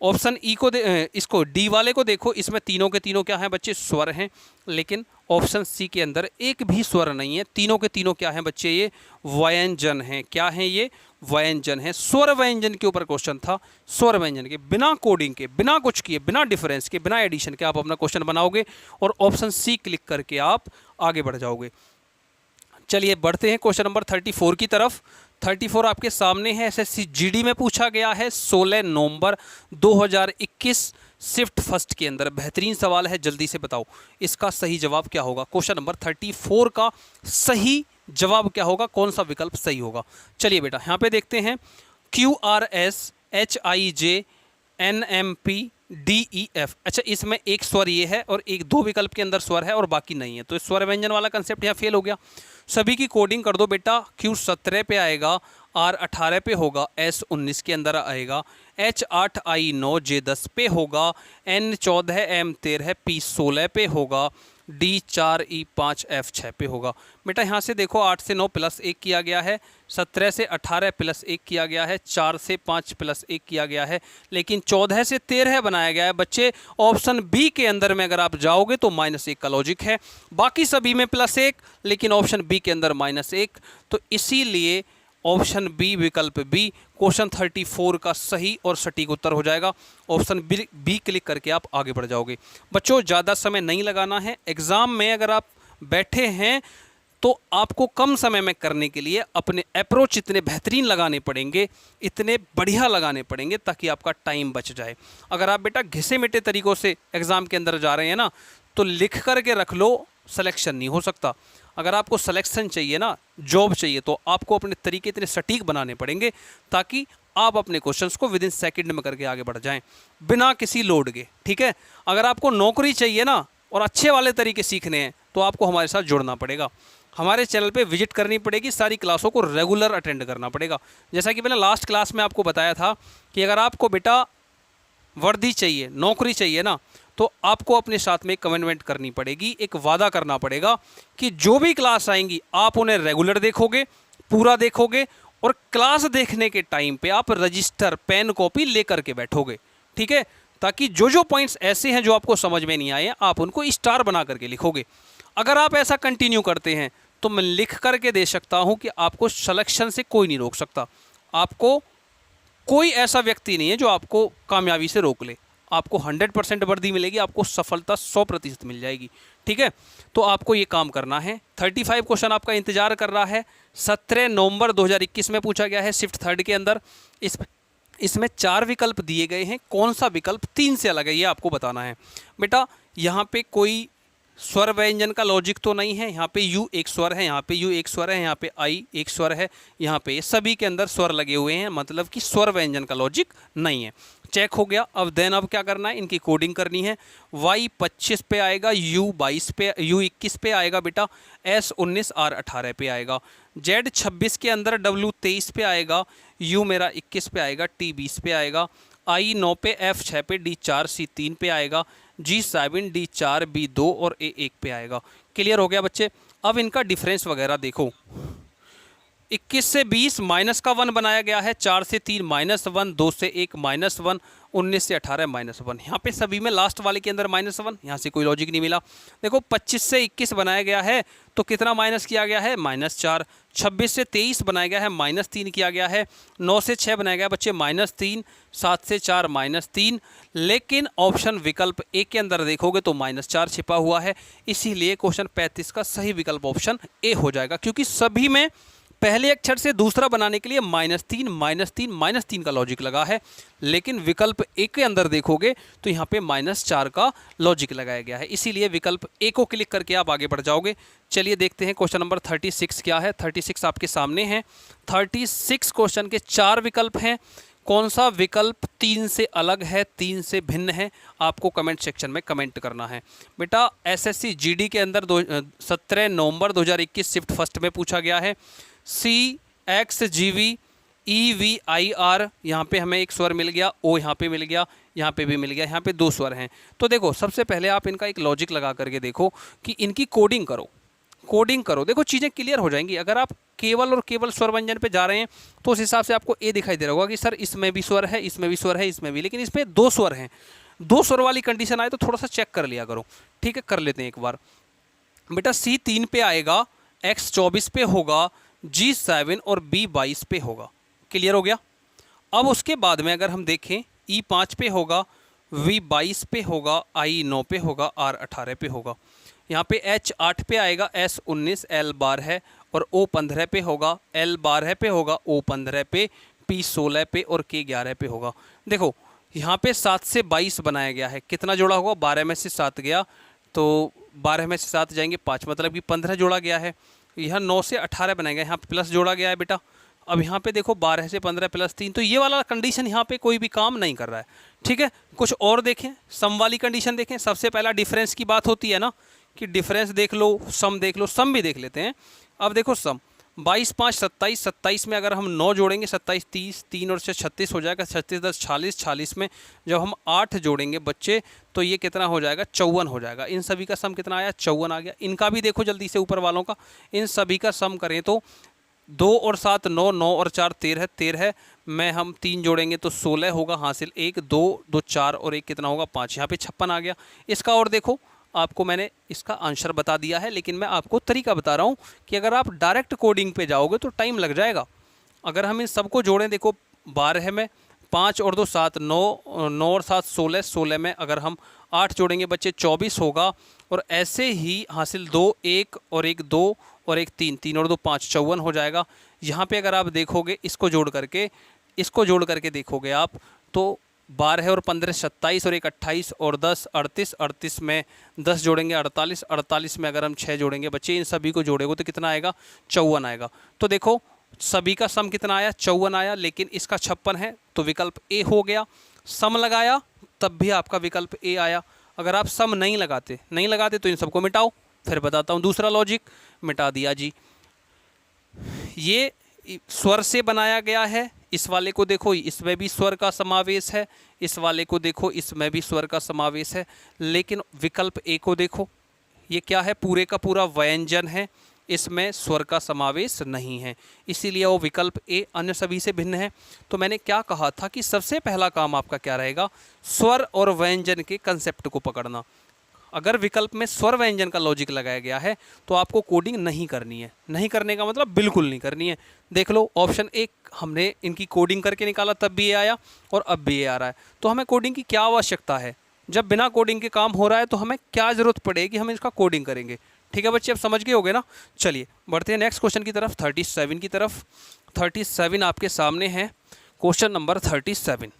ऑप्शन ई को इसको डी वाले को देखो, इसमें तीनों के तीनों क्या हैं बच्चे, स्वर हैं। लेकिन ऑप्शन सी के अंदर एक भी स्वर नहीं है, तीनों के तीनों क्या हैं बच्चे, ये व्यंजन हैं। क्या हैं ये, व्यंजन हैं। स्वर व्यंजन के ऊपर क्वेश्चन था, स्वर व्यंजन के बिना कोडिंग के, बिना कुछ किए, बिना डिफरेंस के, बिना एडिशन के आप अपना क्वेश्चन बनाओगे और ऑप्शन सी क्लिक करके आप आगे बढ़ जाओगे। चलिए बढ़ते हैं क्वेश्चन नंबर 34 की तरफ। 34 आपके सामने है, एसएससी जीडी में पूछा गया है 16 नवंबर 2021 शिफ्ट फर्स्ट के अंदर। बेहतरीन सवाल है, जल्दी से बताओ इसका सही जवाब क्या होगा। क्वेश्चन नंबर 34 का सही जवाब क्या होगा, कौन सा विकल्प सही होगा। चलिए बेटा यहाँ पे देखते हैं, QRS HIJ NMP DEF। अच्छा, इसमें एक स्वर ये है और एक दो विकल्प के अंदर स्वर है और बाकी नहीं है, तो स्वर व्यंजन वाला कंसेप्ट यहाँ फेल हो गया। सभी की कोडिंग कर दो बेटा, Q 17 पे आएगा, R 18 पे होगा, S 19 के अंदर आएगा, H 8 I 9 J 10 पे होगा, N 14 M 13 P 16 पे होगा, D 4 E 5 F 6 पे होगा। बेटा यहाँ से देखो 8 से 9 प्लस 1 किया गया है, 17 से 18 प्लस 1 किया गया है, 4 से 5 प्लस 1 किया गया है, लेकिन 14 से 13 बनाया गया है। बच्चे ऑप्शन बी के अंदर में अगर आप जाओगे तो -1 का लॉजिक है, बाकी सभी में +1, लेकिन ऑप्शन बी के अंदर -1। तो इसीलिए ऑप्शन बी, विकल्प बी क्वेश्चन 34 का सही और सटीक उत्तर हो जाएगा। ऑप्शन बी क्लिक करके आप आगे बढ़ जाओगे। बच्चों ज़्यादा समय नहीं लगाना है, एग्ज़ाम में अगर आप बैठे हैं तो आपको कम समय में करने के लिए अपने अप्रोच इतने बेहतरीन लगाने पड़ेंगे, इतने बढ़िया लगाने पड़ेंगे ताकि आपका टाइम बच जाए। अगर आप बेटा घिसे मिटे तरीक़ों से एग्ज़ाम के अंदर जा रहे हैं ना, तो लिख करके रख लो सिलेक्शन नहीं हो सकता। अगर आपको सिलेक्शन चाहिए ना, जॉब चाहिए, तो आपको अपने तरीके इतने सटीक बनाने पड़ेंगे ताकि आप अपने क्वेश्चंस को विद इन सेकेंड में करके आगे बढ़ जाएं बिना किसी लोड के। ठीक है, अगर आपको नौकरी चाहिए ना और अच्छे वाले तरीके सीखने हैं तो आपको हमारे साथ जुड़ना पड़ेगा, हमारे चैनल पे विजिट करनी पड़ेगी, सारी क्लासों को रेगुलर अटेंड करना पड़ेगा। जैसा कि मैंने लास्ट क्लास में आपको बताया था कि अगर आपको बेटा वर्दी चाहिए, नौकरी चाहिए ना, तो आपको अपने साथ में कमिटमेंट करनी पड़ेगी, एक वादा करना पड़ेगा कि जो भी क्लास आएंगी आप उन्हें रेगुलर देखोगे, पूरा देखोगे, और क्लास देखने के टाइम पे आप रजिस्टर पेन कॉपी लेकर के बैठोगे। ठीक है, ताकि जो जो पॉइंट्स ऐसे हैं जो आपको समझ में नहीं आए आप उनको स्टार बना करके लिखोगे। अगर आप ऐसा कंटिन्यू करते हैं तो मैं लिख करके दे सकता हूं कि आपको सिलेक्शन से कोई नहीं रोक सकता। आपको कोई ऐसा व्यक्ति नहीं है जो आपको कामयाबी से रोक ले। आपको 100% वर्दी मिलेगी, आपको सफलता 100% मिल जाएगी। ठीक है, तो आपको ये काम करना है। 35 क्वेश्चन आपका इंतजार कर रहा है। 17 नवंबर 2021 में पूछा गया है शिफ्ट थर्ड के अंदर। इसमें 4 विकल्प दिए गए हैं, कौन सा विकल्प 3 से अलग है ये आपको बताना है। बेटा यहाँ पे कोई स्वर व्यंजन का लॉजिक तो नहीं है, यहाँ पे यू एक स्वर है, यहाँ पे यू एक स्वर है, यहाँ पे आई एक स्वर है, यहाँ पे सभी के अंदर स्वर लगे हुए हैं, मतलब कि स्वर व्यंजन का लॉजिक नहीं है। चेक हो गया। अब क्या करना है, इनकी कोडिंग करनी है। y 25 पे आएगा, u 22 पे, u 21 पे आएगा बेटा, s 19, r 18 पे आएगा, z 26 के अंदर w 23 पे आएगा, u मेरा 21 पे आएगा, t 20 पे आएगा, i 9 पे, f 6 पे, d 4, c 3 पे आएगा, g 7, d 4, b 2 और a 1 पे आएगा। क्लियर हो गया बच्चे। अब इनका डिफरेंस वगैरह देखो। 21 से 20 माइनस का 1 बनाया गया है, 4 से 3 -1, 2 से 1 -1, 19 से 18 -1। यहाँ पे सभी में लास्ट वाले के अंदर -1, यहाँ से कोई लॉजिक नहीं मिला। देखो 25 से 21 बनाया गया है तो कितना माइनस किया गया है, -4। 26 से 23 बनाया गया है, -3 किया गया है। 9 से 6 बनाया गया बच्चे, -3। 7 से 4 -3। लेकिन ऑप्शन विकल्प ए के अंदर देखोगे तो -4 छिपा हुआ है, इसीलिए क्वेश्चन 35 का सही विकल्प ऑप्शन ए हो जाएगा, क्योंकि सभी में पहले अक्षर से दूसरा बनाने के लिए -3 -3 -3 का लॉजिक लगा है, लेकिन विकल्प ए के अंदर देखोगे तो यहाँ पे -4 का लॉजिक लगाया गया है, इसीलिए विकल्प ए को क्लिक करके आप आगे बढ़ जाओगे। चलिए देखते हैं क्वेश्चन नंबर 36 क्या है। 36 आपके सामने है। 36 क्वेश्चन के 4 विकल्प हैं। कौन सा विकल्प 3 से अलग है, 3 से भिन्न है, आपको कमेंट सेक्शन में कमेंट करना है। बेटा एसएससी जीडी के अंदर 17 नवंबर 2021 शिफ्ट फर्स्ट में पूछा गया है। CXGV EVIR, यहाँ पे हमें एक स्वर मिल गया, ओ यहाँ पे मिल गया, यहाँ पे भी मिल गया, यहाँ पे 2 स्वर हैं। तो देखो सबसे पहले आप इनका एक लॉजिक लगा करके देखो कि इनकी कोडिंग करो, देखो चीज़ें क्लियर हो जाएंगी। अगर आप केवल और केवल स्वर व्यंजन पे जा रहे हैं तो उस हिसाब से आपको ए दिखाई दे रहा होगा कि सर इसमें भी स्वर है, इसमें भी स्वर है, इसमें भी, लेकिन इसमें 2 स्वर हैं। 2 स्वर वाली कंडीशन आए तो थोड़ा सा चेक कर लिया करो। ठीक है, कर लेते हैं एक बार। बेटा C 3 पे आएगा, X 24 पे होगा, G 7 और B 22 पे होगा। क्लियर हो गया। अब उसके बाद में अगर हम देखें E 5 पे होगा, V 22 पे होगा, I 9 पे होगा, R 18 पे होगा। यहाँ पे H 8 पे आएगा, S 19, L 12 है और O 15 पे होगा, L 12 पे होगा, O 15 पे, P 16 पे और K 11 पे होगा। देखो यहाँ पे 7 से 22 बनाया गया है, कितना जोड़ा होगा, 12 में से 7 गया तो 12 में से 7 जाएंगे 5, मतलब कि 15 जोड़ा गया है। यहाँ 9 से 18 बनाया गया, यहाँ पे प्लस जोड़ा गया है बेटा। अब यहाँ पे देखो 12 से 15 + 3, तो ये वाला कंडीशन यहाँ पे कोई भी काम नहीं कर रहा है। ठीक है, कुछ और देखें, सम वाली कंडीशन देखें। सबसे पहला डिफरेंस की बात होती है ना कि डिफरेंस देख लो, सम देख लो, सम भी देख लेते हैं। अब देखो सम 22 5 27, 27 में अगर हम 9 जोड़ेंगे 27 30, 3 और से 36 हो जाएगा, 36 10 40, 40 में जब हम 8 जोड़ेंगे बच्चे तो ये कितना हो जाएगा, 54 हो जाएगा। इन सभी का सम कितना आया, 54 आ गया। इनका भी देखो जल्दी से ऊपर वालों का, इन सभी का सम करें तो 2 और 7 9, 9 और 4 13, 13 में हम 3 जोड़ेंगे तो 16 होगा हासिल। 1 2 2 4 और 1 कितना होगा, 5। यहाँ पे 56 आ गया। इसका और देखो, आपको मैंने इसका आंसर बता दिया है, लेकिन मैं आपको तरीका बता रहा हूँ कि अगर आप डायरेक्ट कोडिंग पे जाओगे तो टाइम लग जाएगा। अगर हम इन सबको जोड़ें, देखो 12 में 5 और 2 7, 9 9 और 7 16, 16 में अगर हम 8 जोड़ेंगे बच्चे 24 होगा। और ऐसे ही हासिल 2 1 और 1 2 और 1 3, 3 और 2 5, 54 हो जाएगा। यहाँ पे अगर आप देखोगे इसको जोड़ करके देखोगे आप तो 12 और 15 27 और 1 28 और 10 38, 38 में 10 जोड़ेंगे 48, 48 में अगर हम 6 जोड़ेंगे बच्चे, इन सभी को जोड़ेंगे तो कितना आएगा? 54 आएगा। तो देखो सभी का सम कितना आया? 54 आया, लेकिन इसका 56 है तो विकल्प ए हो गया। सम लगाया तब भी आपका विकल्प ए आया। अगर आप सम नहीं लगाते तो इन सबको मिटाओ। फिर बताता हूँ दूसरा लॉजिक। मिटा दिया जी। ये स्वर से बनाया गया है, इस वाले को देखो इसमें भी स्वर का समावेश है, इस वाले को देखो इसमें भी स्वर का समावेश है, लेकिन विकल्प ए को देखो, ये क्या है? पूरे का पूरा व्यंजन है, इसमें स्वर का समावेश नहीं है, इसीलिए वो विकल्प ए अन्य सभी से भिन्न है। तो मैंने क्या कहा था कि सबसे पहला काम आपका क्या रहेगा? स्वर और व्यंजन के कंसेप्ट को पकड़ना। अगर विकल्प में स्वर व्यंजन का लॉजिक लगाया गया है तो आपको कोडिंग नहीं करनी है। नहीं करने का मतलब बिल्कुल नहीं करनी है। देख लो ऑप्शन एक हमने इनकी कोडिंग करके निकाला तब भी ये आया और अब भी ये आ रहा है। तो हमें कोडिंग की क्या आवश्यकता है? जब बिना कोडिंग के काम हो रहा है तो हमें क्या ज़रूरत पड़ेगी? हम इसका कोडिंग करेंगे। ठीक है बच्चे, अब समझ गए होगे ना। चलिए बढ़ते हैं नेक्स्ट क्वेश्चन की तरफ, 37 की तरफ। 37 आपके सामने है, क्वेश्चन नंबर 37।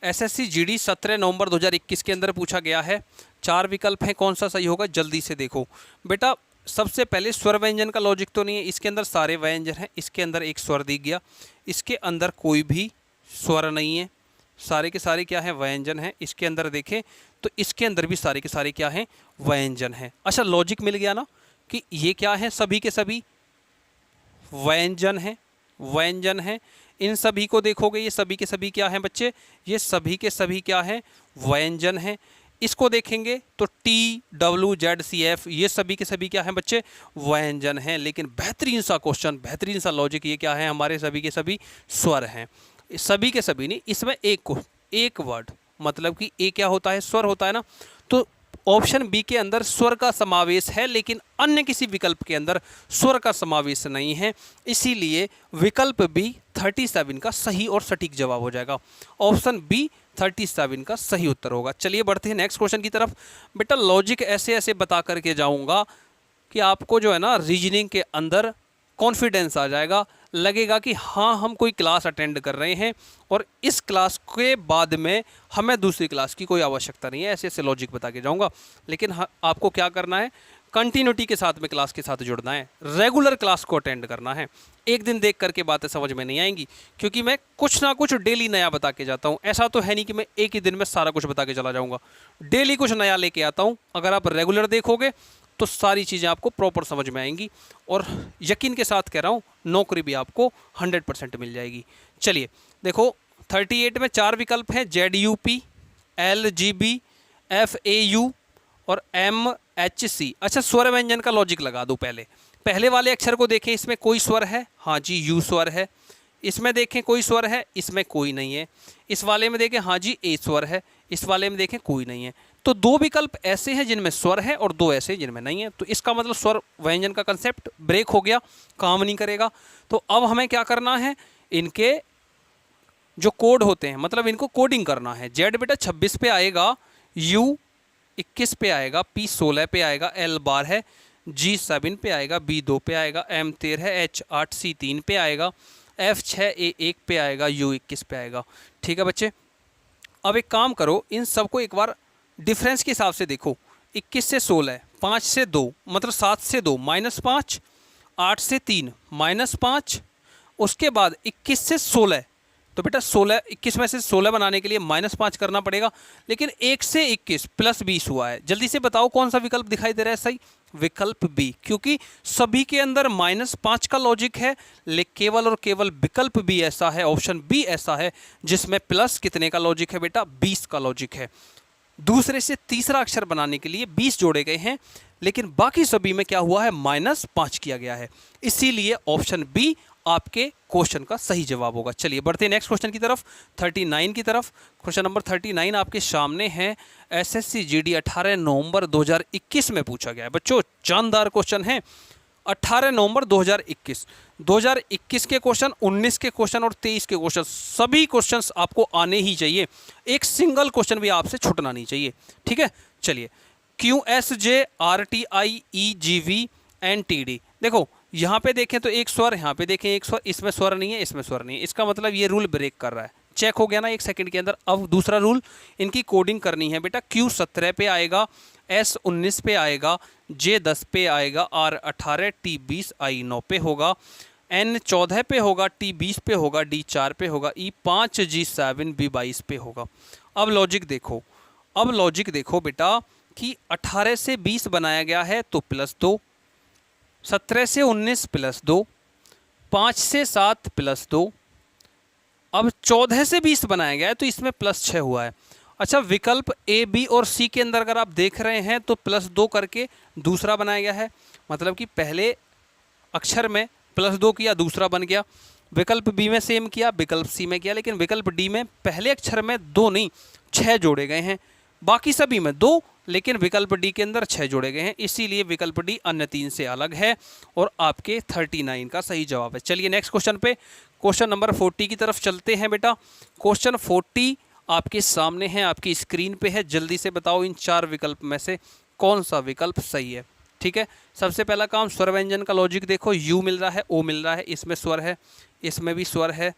एसएससी जीडी 17 नवंबर 2021 के अंदर पूछा गया है। 4 विकल्प हैं, कौन सा सही होगा? जल्दी से देखो बेटा। सबसे पहले स्वर व्यंजन का लॉजिक तो नहीं है, इसके अंदर सारे व्यंजन हैं, इसके अंदर एक स्वर दिख गया, इसके अंदर कोई भी स्वर नहीं है, सारे के सारे क्या है? व्यंजन हैं। इसके अंदर देखें तो इसके अंदर भी सारे के सारे क्या हैं? व्यंजन हैं। अच्छा लॉजिक मिल गया ना कि ये क्या है? सभी के सभी व्यंजन हैं, व्यंजन हैं। इन सभी को देखोगे ये सभी के सभी क्या हैं बच्चे? ये सभी के सभी क्या हैं? व्यंजन हैं। इसको देखेंगे तो T W Z C F ये सभी के सभी क्या हैं बच्चे? व्यंजन हैं। लेकिन बेहतरीन सा क्वेश्चन, बेहतरीन सा लॉजिक, ये क्या है? हमारे सभी के सभी स्वर हैं। सभी के सभी नहीं, इसमें एक वर्ड, मतलब कि ए क्या होता है? स्वर होता है ना। तो ऑप्शन बी के अंदर स्वर का समावेश है, लेकिन अन्य किसी विकल्प के अंदर स्वर का समावेश नहीं है, इसीलिए विकल्प बी 37 का सही और सटीक जवाब हो जाएगा। ऑप्शन बी 37 का सही उत्तर होगा। चलिए बढ़ते हैं नेक्स्ट क्वेश्चन की तरफ। बेटा लॉजिक ऐसे ऐसे बता करके जाऊंगा कि आपको जो है ना रीजनिंग के अंदर कॉन्फिडेंस आ जाएगा, लगेगा कि हाँ हम कोई क्लास अटेंड कर रहे हैं और इस क्लास के बाद में हमें दूसरी क्लास की कोई आवश्यकता नहीं है। ऐसे ऐसे लॉजिक बता के जाऊंगा, लेकिन हाँ, आपको क्या करना है? कंटिन्यूटी के साथ में क्लास के साथ जुड़ना है, रेगुलर क्लास को अटेंड करना है। एक दिन देख करके बातें समझ में नहीं आएंगी, क्योंकि मैं कुछ ना कुछ डेली नया बता के जाता हूँ। ऐसा तो है नहीं कि मैं एक ही दिन में सारा कुछ बता के चला जाऊँगा, डेली कुछ नया लेके आता हूँ। अगर आप रेगुलर देखोगे तो सारी चीज़ें आपको प्रॉपर समझ में आएंगी, और यकीन के साथ कह रहा हूँ नौकरी भी आपको 100% मिल जाएगी। चलिए देखो 38 में 4 विकल्प हैं, ZUP, LGB, FAU और MHC। अच्छा स्वर व्यंजन का लॉजिक लगा दूँ। पहले वाले अक्षर को देखें, इसमें कोई स्वर है? हाँ जी यू स्वर है। इसमें देखें कोई स्वर है? इसमें कोई नहीं है। इस वाले में देखें, हाँ जी ए स्वर है। इस वाले में देखें कोई नहीं है। तो 2 विकल्प ऐसे हैं जिनमें स्वर है और 2 ऐसे जिनमें नहीं है। तो इसका मतलब स्वर व्यंजन का कंसेप्ट ब्रेक हो गया, काम नहीं करेगा। तो अब हमें क्या करना है? इनके जो कोड होते हैं, मतलब इनको कोडिंग करना है। जेड बेटा 26 पे आएगा, यू 21 पे आएगा, पी 16 पे आएगा, एल 12 है, जी 7 पे आएगा, बी 2 पे आएगा, एम 13 है, एच 8, सी 3 पे आएगा, एफ 6, ए 1 पे आएगा, यू 21 पे आएगा। ठीक है बच्चे, अब एक काम करो, इन सबको एक बार डिफरेंस के हिसाब से देखो। 21 से 16, 5 से 2 मतलब 7 से 2 -5, 8 से 3 -5, उसके बाद 21 से 16। तो बेटा 21 में से 16 बनाने के लिए -5 करना पड़ेगा, लेकिन 1 से 21 + 20 हुआ है। जल्दी से बताओ कौन सा विकल्प दिखाई दे रहा है सही? विकल्प बी, क्योंकि सभी के अंदर -5 का लॉजिक है, लेकिन केवल और केवल विकल्प बी ऐसा है, ऑप्शन बी ऐसा है जिसमें प्लस कितने का लॉजिक है बेटा? 20 का लॉजिक है। दूसरे से तीसरा अक्षर बनाने के लिए 20 जोड़े गए हैं, लेकिन बाकी सभी में क्या हुआ है? -5 किया गया है। इसीलिए ऑप्शन बी आपके क्वेश्चन का सही जवाब होगा। चलिए बढ़ते हैं नेक्स्ट क्वेश्चन की तरफ, 39 की तरफ। क्वेश्चन नंबर 39 आपके सामने है। एसएससी जीडी 18 नवंबर 2021 में पूछा गया है। बच्चों जानदार क्वेश्चन है। 18 नवंबर 2021 के क्वेश्चन, 19 के क्वेश्चन और 23 के क्वेश्चन, सभी क्वेश्चंस आपको आने ही चाहिए। एक सिंगल क्वेश्चन भी आपसे छूटना नहीं चाहिए। ठीक है, चलिए QSJ RTI EGV NTD। देखो यहाँ पे देखें तो एक स्वर, यहाँ पे देखें एक स्वर, इसमें स्वर नहीं है, इसमें स्वर नहीं है। इसका मतलब ये रूल ब्रेक कर रहा है। चेक हो गया ना 1 सेकंड के अंदर। अब दूसरा रूल, इनकी कोडिंग करनी है बेटा। Q 17 पे आएगा, S 19 पे आएगा, J 10 पे आएगा, R 18, T 20, I 9 पे होगा, N 14 पे होगा, T 20 पे होगा, D 4 पे होगा, E 5, G 7, B 22 पे होगा। अब लॉजिक देखो, अब लॉजिक देखो बेटा कि 18 से 20 बनाया गया है तो +2, 17 से 19 +2, 5 से 7 +2, अब 14 से 20 बनाया गया है तो इसमें +6 हुआ है। अच्छा, विकल्प A, B और C के अंदर अगर आप देख रहे हैं तो +2 करके दूसरा बनाया गया है, मतलब कि पहले अक्षर में +2 किया, दूसरा बन गया। विकल्प बी में सेम किया, विकल्प सी में किया, लेकिन विकल्प डी में पहले अक्षर में 2 नहीं 6 जोड़े गए हैं, बाकी सभी में 2, लेकिन विकल्प डी के अंदर 6 जोड़े गए हैं, इसीलिए विकल्प डी अन्य 3 से अलग है और आपके 39 का सही जवाब है। चलिए नेक्स्ट क्वेश्चन पे, क्वेश्चन नंबर 40 की तरफ चलते हैं बेटा। क्वेश्चन 40 आपके सामने है, आपकी स्क्रीन पे है। जल्दी से बताओ इन 4 विकल्प में से कौन सा विकल्प सही है। ठीक है, सबसे पहला काम स्वर व्यंजन का लॉजिक देखो। यू मिल रहा है, ओ मिल रहा है, इसमें स्वर है, इसमें भी स्वर है,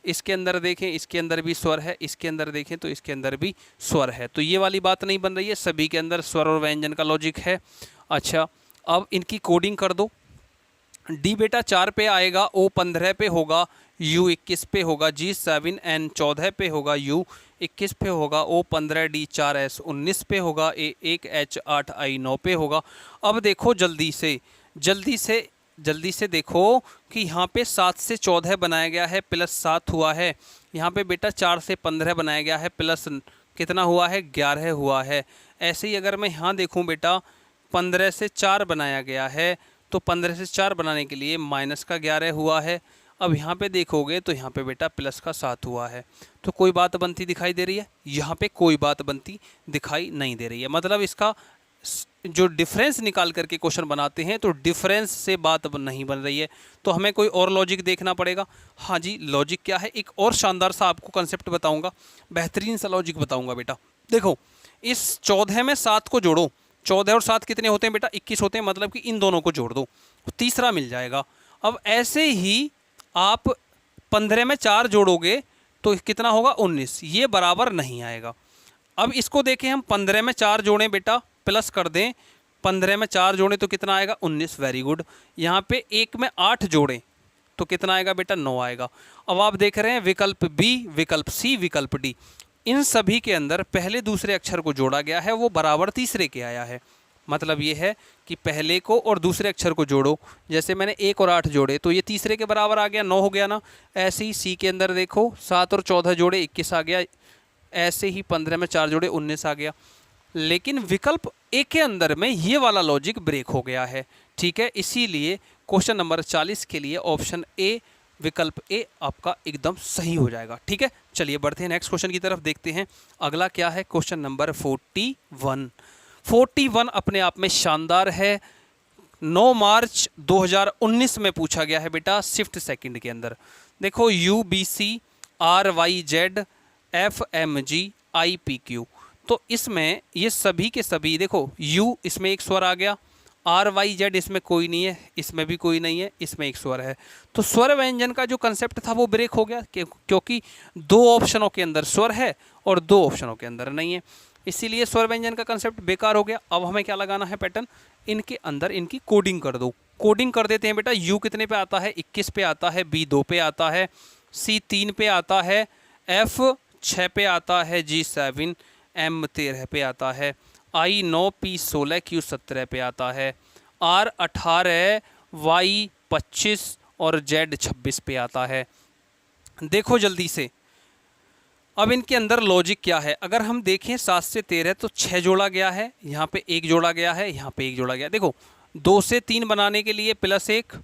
इसके अंदर देखें इसके अंदर भी स्वर है, इसके अंदर देखें तो इसके अंदर भी स्वर है, तो ये वाली बात नहीं बन रही है, सभी के अंदर स्वर और व्यंजन का लॉजिक है। अच्छा, अब इनकी कोडिंग कर दो। डी बेटा 4 पे आएगा, ओ 15 पे होगा, यू 21 पे होगा, जी 7, एन 14 पे होगा, यू 21 पे होगा, ओ 15, डी 4, एस 19 पे होगा, ए 1, एच 8, आई 9 पे होगा। अब देखो जल्दी से देखो कि यहाँ पे 7 से 14 बनाया गया है, +7 हुआ है। यहाँ पे बेटा 4 से 15 बनाया गया है, प्लस कितना हुआ है, 11 हुआ है। ऐसे ही अगर मैं यहाँ देखूँ बेटा, 15 से 4 बनाया गया है, तो 15 से 4 बनाने के लिए -11 हुआ है। अब यहाँ पे देखोगे तो यहाँ पे बेटा +7 हुआ है, तो कोई बात बनती दिखाई दे रही है? यहाँ पे कोई बात बनती दिखाई नहीं दे रही है। मतलब इसका जो डिफरेंस निकाल करके क्वेश्चन बनाते हैं तो डिफरेंस से बात नहीं बन रही है, तो हमें कोई और लॉजिक देखना पड़ेगा। हाँ जी, लॉजिक क्या है, एक और शानदार सा आपको कंसेप्ट बताऊंगा, बेहतरीन सा लॉजिक बताऊंगा बेटा। देखो, इस 14 में 7 को जोड़ो, 14 और 7 कितने होते हैं बेटा, 21 होते हैं, मतलब कि इन दोनों को जोड़ दो, तीसरा मिल जाएगा। अब ऐसे ही आप 15 में 4 जोड़ोगे तो कितना होगा, 19, ये बराबर नहीं आएगा। अब इसको देखें हम, 15 में 4 जोड़ें बेटा, प्लस कर दें, 15 में 4 जोड़ें तो कितना आएगा, 19, वेरी गुड। यहाँ पे 1 में 8 जोड़ें तो कितना आएगा बेटा, 9 आएगा। अब आप देख रहे हैं विकल्प बी, विकल्प सी, विकल्प डी, इन सभी के अंदर पहले दूसरे अक्षर को जोड़ा गया है, वो बराबर तीसरे के आया है। मतलब ये है कि पहले को और दूसरे अक्षर को जोड़ो, जैसे मैंने 1 और 8 जोड़े तो ये तीसरे के बराबर आ गया, 9 हो गया ना। ऐसे ही सी के अंदर देखो, 7 और 14 जोड़े 21 आ गया, ऐसे ही 15 में 4 जोड़े 19 आ गया। लेकिन विकल्प ए के अंदर में ये वाला लॉजिक ब्रेक हो गया है। ठीक है, इसीलिए क्वेश्चन नंबर 40 के लिए ऑप्शन ए, विकल्प ए आपका एकदम सही हो जाएगा। ठीक है, चलिए बढ़ते हैं नेक्स्ट क्वेश्चन की तरफ, देखते हैं अगला क्या है। क्वेश्चन नंबर 41 अपने आप में शानदार है। 9 मार्च 2019 में पूछा गया है बेटा, शिफ्ट सेकंड के अंदर। देखो, UBC RYZ FMG IPQ, तो इसमें ये सभी के सभी देखो, U इसमें एक स्वर आ गया, RYZ इसमें कोई नहीं है, इसमें भी कोई नहीं है, इसमें एक स्वर है, तो स्वर व्यंजन का जो कंसेप्ट था वो ब्रेक हो गया, क्योंकि 2 ऑप्शनों के अंदर स्वर है और 2 ऑप्शनों के अंदर नहीं है, इसीलिए स्वर व्यंजन का कंसेप्ट बेकार हो गया। अब हमें क्या लगाना है, पैटर्न, इनके अंदर इनकी कोडिंग कर दो। कोडिंग कर देते हैं बेटा। U कितने पे आता है, 21 पे आता है, B 2 पे आता है, C 3 पे आता है, F 6 पे आता है, G 7, M 13 पे आता है, I 9, P 16, Q 17 पे आता है, R 18, Y 25 और Z 26 पे आता है। देखो जल्दी से, अब इनके अंदर लॉजिक क्या है। अगर हम देखें 7 से 13 तो 6 जोड़ा गया है, यहाँ पे 1 जोड़ा गया है, यहाँ पे 1 जोड़ा गया। देखो, 2 से 3 बनाने के लिए +1,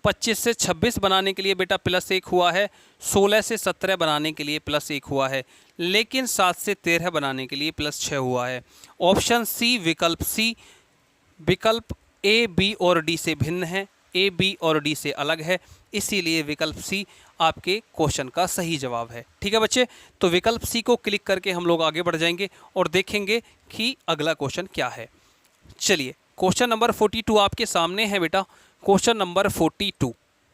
25 से 26 बनाने के लिए बेटा +1 हुआ है, 16 से 17 बनाने के लिए +1 हुआ है, लेकिन 7 से 13 बनाने के लिए +6 हुआ है। ऑप्शन सी, विकल्प सी, विकल्प ए, बी और डी से भिन्न है, ए, बी और डी से अलग है, इसीलिए विकल्प सी आपके क्वेश्चन का सही जवाब है। ठीक है बच्चे, तो विकल्प सी को क्लिक करके हम लोग आगे बढ़ जाएंगे और देखेंगे कि अगला क्वेश्चन क्या है। चलिए, क्वेश्चन नंबर 42 आपके सामने है बेटा। क्वेश्चन नंबर 42,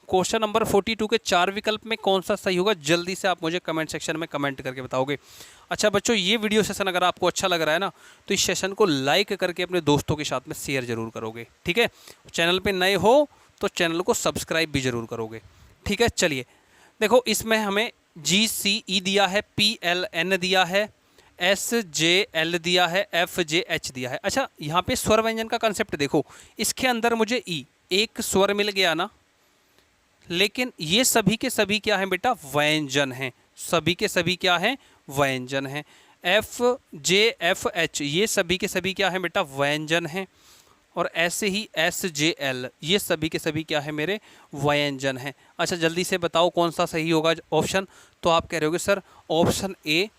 क्वेश्चन नंबर 42 के 4 विकल्प में कौन सा सही होगा, जल्दी से आप मुझे कमेंट सेक्शन में कमेंट करके बताओगे। अच्छा बच्चों, ये वीडियो सेशन अगर आपको अच्छा लग रहा है ना, तो इस सेशन को लाइक करके अपने दोस्तों के साथ में शेयर जरूर करोगे, ठीक है। चैनल पे नए हो तो चैनल को सब्सक्राइब भी जरूर करोगे, ठीक है। चलिए देखो, इसमें हमें GCE दिया है, PLN दिया है, SJL दिया है, FJH दिया है। अच्छा, यहाँ पे स्वर व्यंजन का कंसेप्ट देखो, इसके अंदर मुझे ई एक स्वर मिल गया ना, लेकिन ये सभी के सभी क्या हैं बेटा, व्यंजन हैं। सभी के सभी क्या हैं, व्यंजन हैं। FJFH ये सभी के सभी क्या हैं बेटा, व्यंजन हैं। और ऐसे ही SJL ये सभी के सभी क्या है मेरे, व्यंजन हैं। अच्छा जल्दी से बताओ कौन सा सही होगा ऑप्शन। तो आप कह रहे होगे sir option A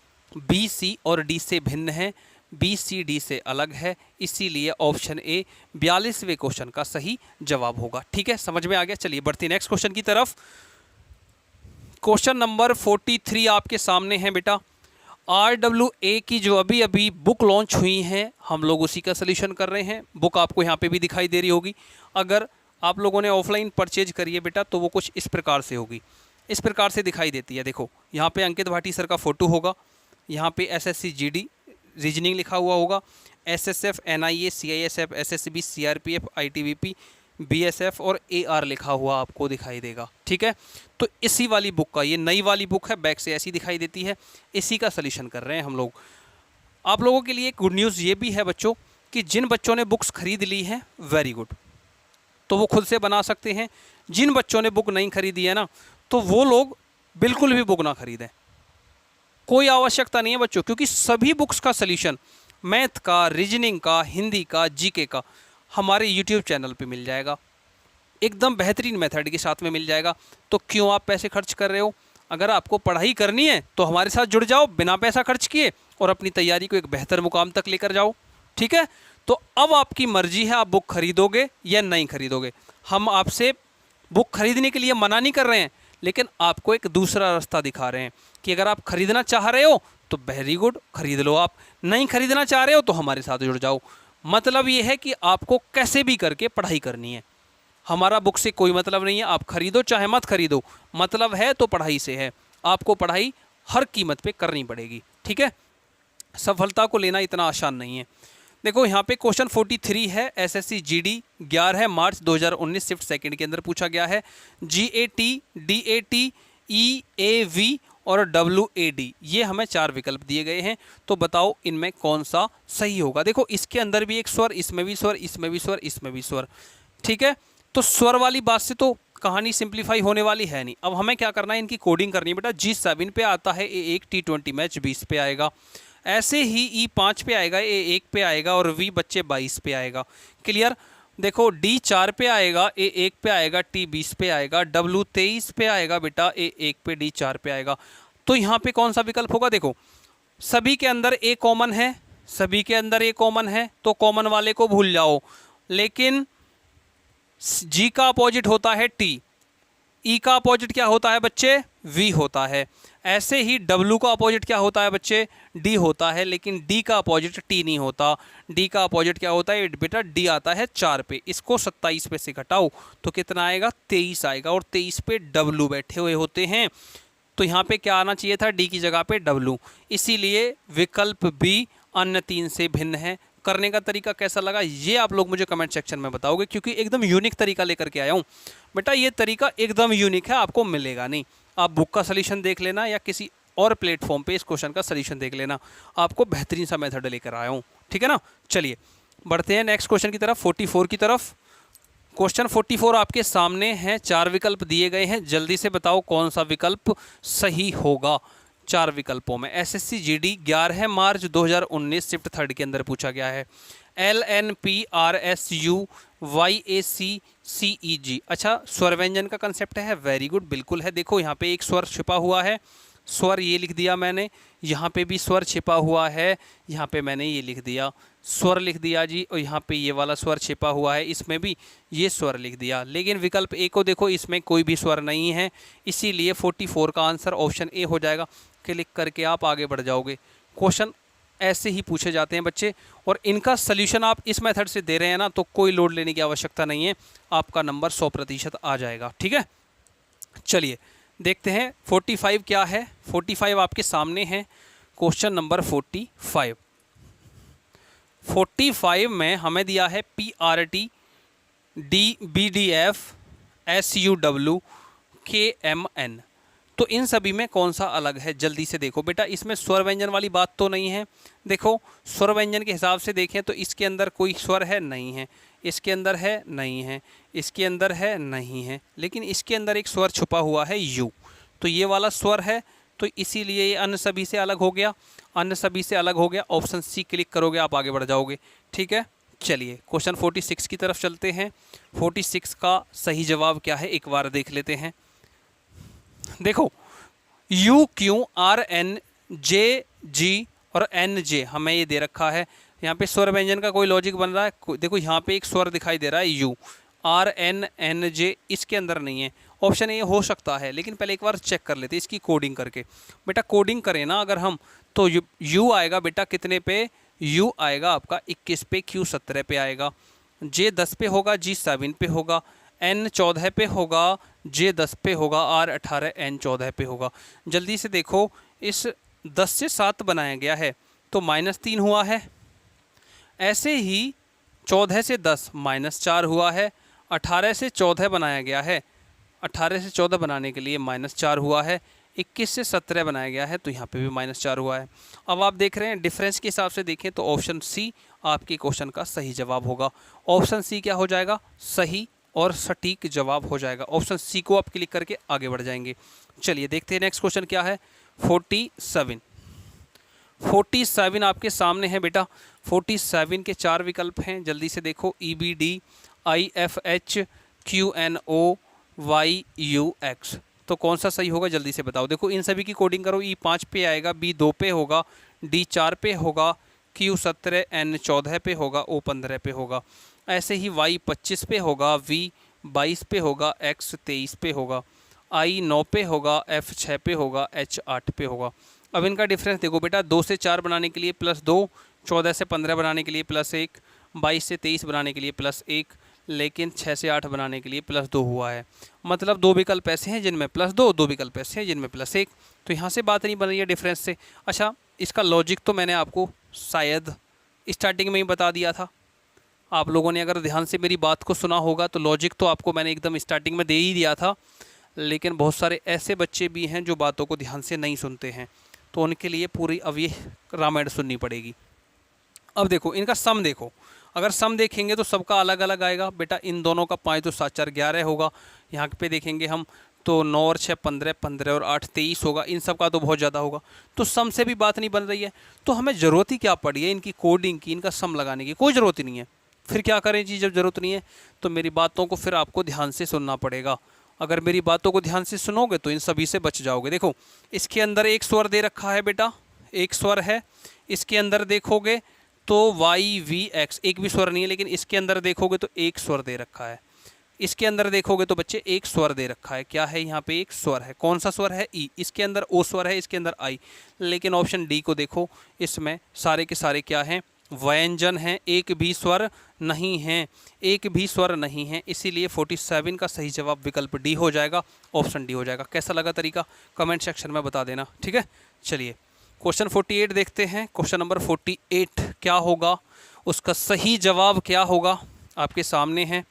B, C और D से भिन्न है, B, C, D से अलग है, इसीलिए ऑप्शन ए 42वें क्वेश्चन का सही जवाब होगा। ठीक है, समझ में आ गया। चलिए बढ़ते नेक्स्ट क्वेश्चन की तरफ। क्वेश्चन नंबर 43 आपके सामने है बेटा। RWA की जो अभी अभी बुक लॉन्च हुई हैं, हम लोग उसी का सलूशन कर रहे हैं। बुक आपको यहाँ पे भी दिखाई दे रही होगी। अगर आप लोगों ने ऑफलाइन परचेज करी है बेटा, तो वो कुछ इस प्रकार से होगी, इस प्रकार से दिखाई देती है। देखो यहाँ पे अंकित भाटी सर का फोटो होगा, यहाँ पे SSC GD रीजनिंग लिखा हुआ होगा, SSF NIA CISF SSB CRPF ITBP BSF और AR लिखा हुआ आपको दिखाई देगा। ठीक है, तो इसी वाली बुक का, ये नई वाली बुक है, बैक से ऐसी दिखाई देती है, इसी का सलूशन कर रहे हैं हम लोग। आप लोगों के लिए गुड न्यूज़ ये भी है बच्चों कि जिन बच्चों ने बुक्स खरीद ली हैं, वेरी गुड, तो वो खुद से बना सकते हैं। जिन बच्चों ने बुक नहीं खरीदी है ना, तो वो लोग बिल्कुल भी बुक ना खरीदें, कोई आवश्यकता नहीं है बच्चों, क्योंकि सभी बुक्स का सलूशन मैथ का, रीजनिंग का, हिंदी का, जीके का हमारे यूट्यूब चैनल पे मिल जाएगा, एकदम बेहतरीन मेथड के साथ में मिल जाएगा। तो क्यों आप पैसे खर्च कर रहे हो? अगर आपको पढ़ाई करनी है तो हमारे साथ जुड़ जाओ बिना पैसा खर्च किए, और अपनी तैयारी को एक बेहतर मुकाम तक लेकर जाओ। ठीक है, तो अब आपकी मर्जी है, आप बुक खरीदोगे या नहीं खरीदोगे। हम आपसे बुक खरीदने के लिए मना नहीं कर रहे हैं, लेकिन आपको एक दूसरा रास्ता दिखा रहे हैं कि अगर आप खरीदना चाह रहे हो तो वेरी गुड, खरीद लो। आप नहीं खरीदना चाह रहे हो तो हमारे साथ जुड़ जाओ। मतलब ये है कि आपको कैसे भी करके पढ़ाई करनी है, हमारा बुक से कोई मतलब नहीं है। आप खरीदो चाहे मत खरीदो, मतलब है तो पढ़ाई से है। आपको पढ़ाई हर कीमत पे करनी पड़ेगी। ठीक है, सफलता को लेना इतना आसान नहीं है। देखो यहाँ पे क्वेश्चन 43 है, SSC GD 11 मार्च 2019 शिफ्ट सेकंड के अंदर पूछा गया है। GAT DAT EAV और WAD ये हमें 4 विकल्प दिए गए हैं, तो बताओ इनमें कौन सा सही होगा। देखो इसके अंदर भी एक स्वर, इसमें भी स्वर, इसमें भी स्वर, इसमें भी स्वर। ठीक है, तो स्वर वाली बात से तो कहानी सिंप्लीफाई होने वाली है नहीं। अब हमें क्या करना है, इनकी कोडिंग करनी है बेटा। G7 पे आता है, A1 T20 मैच 20 पे आएगा। ऐसे ही E5 पे आएगा, A1 पे आएगा, और V बच्चे 22 पे आएगा। क्लियर। देखो D4 पे आएगा, A1 पे आएगा, T20 पे आएगा, W 23 पे आएगा बेटा, A1 पे, D4 पे आएगा। तो यहाँ पे कौन सा विकल्प होगा? देखो सभी के अंदर A कॉमन है, सभी के अंदर A कॉमन है, तो कॉमन वाले को भूल जाओ। लेकिन G का अपोजिट होता है T, E का अपोजिट क्या होता है बच्चे? V होता है। ऐसे ही W का अपोजिट क्या होता है बच्चे? D होता है, लेकिन D का अपोजिट T नहीं होता। D का अपोजिट क्या होता है बेटा? D आता है 4 पे। इसको 27 पे से घटाओ तो कितना आएगा? 23 आएगा, और 23 पे W बैठे हुए होते हैं। तो यहाँ पे क्या आना चाहिए था? D की जगह पे W। इसीलिए विकल्प B अन्य 3 से भिन्न है। करने का तरीका कैसा लगा ये आप लोग मुझे कमेंट सेक्शन में बताओगे, क्योंकि एकदम यूनिक तरीका लेकर के आया हूँ बेटा। ये तरीका एकदम यूनिक है, आपको मिलेगा नहीं। आप बुक का सलूशन देख लेना या किसी और प्लेटफॉर्म पे इस क्वेश्चन का सलूशन देख लेना, आपको बेहतरीन सा मेथड लेकर आया हूँ। ठीक है ना, चलिए बढ़ते हैं नेक्स्ट क्वेश्चन की तरफ, 44 की तरफ। क्वेश्चन 44 आपके सामने हैं, 4 विकल्प दिए गए हैं। जल्दी से बताओ कौन सा विकल्प सही होगा 4 विकल्पों में। SSC GD 11 मार्च 2019 शिफ्ट थर्ड के अंदर पूछा गया है। LNPRSU YAC CEG। अच्छा, स्वर व्यंजन का कंसेप्ट है, वेरी गुड, बिल्कुल है। देखो यहाँ पे एक स्वर छिपा हुआ है, स्वर ये लिख दिया मैंने, यहाँ पे भी स्वर छिपा हुआ है, यहाँ पे मैंने ये लिख दिया, स्वर लिख दिया जी, और यहाँ पे ये वाला स्वर छिपा हुआ है, इसमें भी ये स्वर लिख दिया। लेकिन विकल्प ए को देखो, इसमें कोई भी स्वर नहीं है, इसीलिए 44 का आंसर ऑप्शन ए हो जाएगा। क्लिक करके आप आगे बढ़ जाओगे। क्वेश्चन ऐसे ही पूछे जाते हैं बच्चे, और इनका सल्यूशन आप इस मेथड से दे रहे हैं ना, तो कोई लोड लेने की आवश्यकता नहीं है, आपका नंबर 100% आ जाएगा। ठीक है, चलिए देखते हैं 45 क्या है। 45 आपके सामने है, क्वेश्चन नंबर 45। 45 में हमें दिया है PRT DBDF SUW KMN। तो इन सभी में कौन सा अलग है, जल्दी से देखो बेटा। इसमें स्वर व्यंजन वाली बात तो नहीं है। देखो स्वर व्यंजन के हिसाब से देखें तो इसके अंदर कोई स्वर है नहीं है, इसके अंदर है नहीं है, इसके अंदर है नहीं है, लेकिन इसके अंदर एक स्वर छुपा हुआ है यू। तो ये वाला स्वर है, तो इसीलिए ये अन्य सभी से अलग हो गया, अन्य सभी से अलग हो गया। ऑप्शन सी क्लिक करोगे आप आगे बढ़ जाओगे। ठीक है, चलिए क्वेश्चन 46 की तरफ चलते हैं। 46 का सही जवाब क्या है एक बार देख लेते हैं। देखो U Q R N J G और एन जे हमें ये दे रखा है। यहाँ पे स्वर व्यंजन का कोई लॉजिक बन रहा है। देखो यहाँ पे एक स्वर दिखाई दे रहा है U, R N N J इसके अंदर नहीं है। ऑप्शन ए हो सकता है, लेकिन पहले एक बार चेक कर लेते इसकी कोडिंग करके। बेटा कोडिंग करें ना अगर हम, तो यू आएगा बेटा कितने पे, यू आएगा आपका 21 पे, क्यू 17 पे आएगा, जे 10 पे होगा, जी 7 पे होगा, एन 14 पे होगा, जे 10 पे होगा, आर 18, एन 14 पे होगा। जल्दी से देखो, इस 10 से 7 बनाया गया है तो -3 हुआ है। ऐसे ही 14 से 10 -4 हुआ है। 18 से 14 बनाया गया है, 18 से 14 बनाने के लिए -4 हुआ है। 21 से 17 बनाया गया है तो यहाँ पे भी -4 हुआ है। अब आप देख रहे हैं डिफरेंस के हिसाब से देखें तो ऑप्शन सी आपके क्वेश्चन का सही जवाब होगा। ऑप्शन सी क्या हो जाएगा, सही और सटीक जवाब हो जाएगा। ऑप्शन सी को आप क्लिक करके आगे बढ़ जाएंगे। चलिए देखते हैं नेक्स्ट क्वेश्चन क्या है। 47 आपके सामने है बेटा। 47 के 4 विकल्प हैं, जल्दी से देखो। EBD IFH QNO YUX। तो कौन सा सही होगा जल्दी से बताओ। देखो इन सभी की कोडिंग करो। E 5 पे आएगा, B 2 पे होगा, D 4 पे होगा, Q 17, N 14 पे होगा, O 15 पे होगा। ऐसे ही Y 25 पे होगा, V 22 पे होगा, X 23 पे होगा, I 9 पे होगा, F 6 पे होगा, H 8 पे होगा। अब इनका डिफरेंस देखो बेटा, 2 से 4 बनाने के लिए +2, 14 से 15 बनाने के लिए +1, 22 से 23 बनाने के लिए +1, लेकिन 6 से 8 बनाने के लिए +2 हुआ है। मतलब 2 विकल्प ऐसे हैं जिनमें +2, 2 विकल्प ऐसे हैं जिनमें +1। तो यहाँ से बात नहीं बन रही है डिफरेंस से। अच्छा, इसका लॉजिक तो मैंने आपको शायद स्टार्टिंग में ही बता दिया था। आप लोगों ने अगर ध्यान से मेरी बात को सुना होगा तो लॉजिक तो आपको मैंने एकदम स्टार्टिंग में दे ही दिया था। लेकिन बहुत सारे ऐसे बच्चे भी हैं जो बातों को ध्यान से नहीं सुनते हैं, तो उनके लिए पूरी अब ये रामायण सुननी पड़ेगी। अब देखो इनका सम देखो, अगर सम देखेंगे तो सबका अलग अलग आएगा बेटा। इन दोनों का 5 2 7 4 11 होगा। यहाँ पे देखेंगे हम तो 9 और 6 15, 15 और 8 23 होगा। इन सब का तो बहुत ज़्यादा होगा। तो सम से भी बात नहीं बन रही है, तो हमें ज़रूरत ही क्या पड़ी है इनकी कोडिंग की, इनका सम लगाने की कोई ज़रूरत ही नहीं है। फिर क्या करें जी, जब ज़रूरत नहीं है तो मेरी बातों को फिर आपको ध्यान से सुनना पड़ेगा। अगर मेरी बातों को ध्यान से सुनोगे तो इन सभी से बच जाओगे। देखो इसके अंदर एक स्वर दे रखा है बेटा, एक स्वर है। इसके अंदर देखोगे तो YVX एक भी स्वर नहीं है, लेकिन इसके अंदर देखोगे तो एक स्वर दे रखा है। इसके अंदर देखोगे तो बच्चे एक स्वर दे रखा है। क्या है यहाँ पे, एक स्वर है। कौन सा स्वर है, ई। इसके अंदर ओ स्वर है, इसके अंदर आई। लेकिन ऑप्शन डी को देखो, इसमें सारे के सारे क्या हैं, व्यंजन हैं, एक भी स्वर नहीं है, एक भी स्वर नहीं है। इसीलिए 47 का सही जवाब विकल्प डी हो जाएगा, ऑप्शन डी हो जाएगा। कैसा लगा तरीका, कमेंट सेक्शन में बता देना। ठीक है, चलिए क्वेश्चन 48 देखते हैं। क्वेश्चन नंबर 48 क्या होगा, उसका सही जवाब क्या होगा आपके सामने है।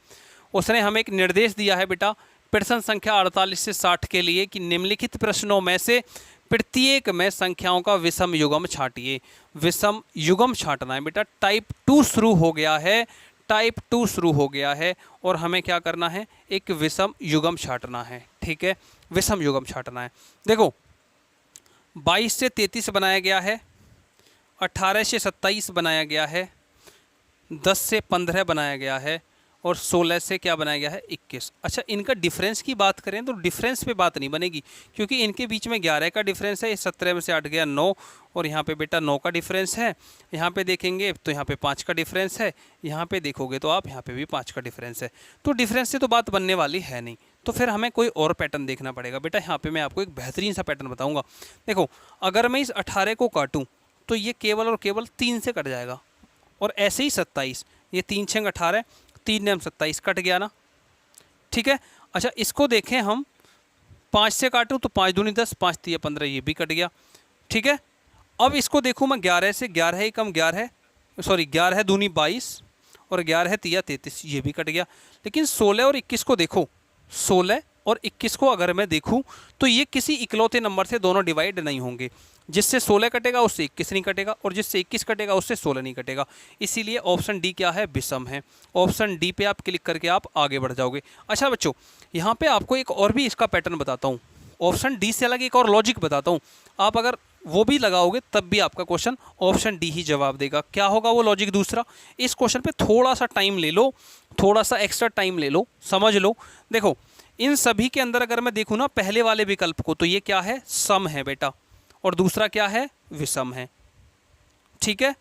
उसने हमें एक निर्देश दिया है बेटा प्रश्न संख्या 48 से 60 के लिए कि निम्नलिखित प्रश्नों में से प्रत्येक में संख्याओं का विषम युग्म छांटिए। विषम युग्म छांटना है बेटा। टाइप 2 शुरू हो गया है, टाइप 2 शुरू हो गया है और हमें क्या करना है, एक विषम युग्म छांटना है। ठीक है, विषम युग्म छांटना है। देखो 22 से 33 बनाया गया है, 18 से 27 बनाया गया है, 10 से 15 बनाया गया है और 16 से क्या बनाया गया है, 21। अच्छा, इनका डिफरेंस की बात करें तो डिफरेंस पे बात नहीं बनेगी, क्योंकि इनके बीच में 11 का डिफरेंस है। 17 में से 8 गया 9 और यहाँ पे बेटा 9 का डिफरेंस है। यहाँ पे देखेंगे तो यहाँ पे 5 का डिफरेंस है। यहाँ पे देखोगे तो आप यहाँ पे भी 5 का डिफरेंस है। तो डिफरेंस से तो बात बनने वाली है नहीं, तो फिर हमें कोई और पैटर्न देखना पड़ेगा बेटा। यहाँ पे मैं आपको एक बेहतरीन सा पैटर्न बताऊँगा। देखो अगर मैं इस 18 को काटूँ तो ये केवल और केवल 3 से कट जाएगा, और ऐसे ही 27, ये 3 6 18, 3 9 27 कट गया ना। ठीक है, अच्छा इसको देखें हम 5 से काटूँ तो 5 दूनी 10, 5 तिया 15, ये भी कट गया। ठीक है, अब इसको देखूँ मैं 11 से, 11 ही कम 11, सॉरी 11 दूनी 22 और 11 तिया 33, ये भी कट गया। लेकिन 16 और 21 को देखो, 16 और 21 को अगर मैं देखूं तो ये किसी इकलौते नंबर से दोनों डिवाइड नहीं होंगे। जिससे 16 कटेगा उससे 21 नहीं कटेगा, और जिससे 21 कटेगा उससे 16 नहीं कटेगा। इसीलिए ऑप्शन डी क्या है, विषम है। ऑप्शन डी पे आप क्लिक करके आप आगे बढ़ जाओगे। अच्छा बच्चों, यहाँ पे आपको एक और भी इसका पैटर्न बताता हूँ। ऑप्शन डी से अलग एक और लॉजिक बताता हूँ, आप अगर वो भी लगाओगे तब भी आपका क्वेश्चन ऑप्शन डी ही जवाब देगा। क्या होगा वो लॉजिक दूसरा? इस क्वेश्चन पे थोड़ा सा टाइम ले लो, थोड़ा सा एक्स्ट्रा टाइम ले लो, समझ लो। देखो इन सभी के अंदर अगर मैं देखूँ ना पहले वाले विकल्प को, तो ये क्या है, सम है बेटा, और दूसरा क्या है, विषम है। ठीक है,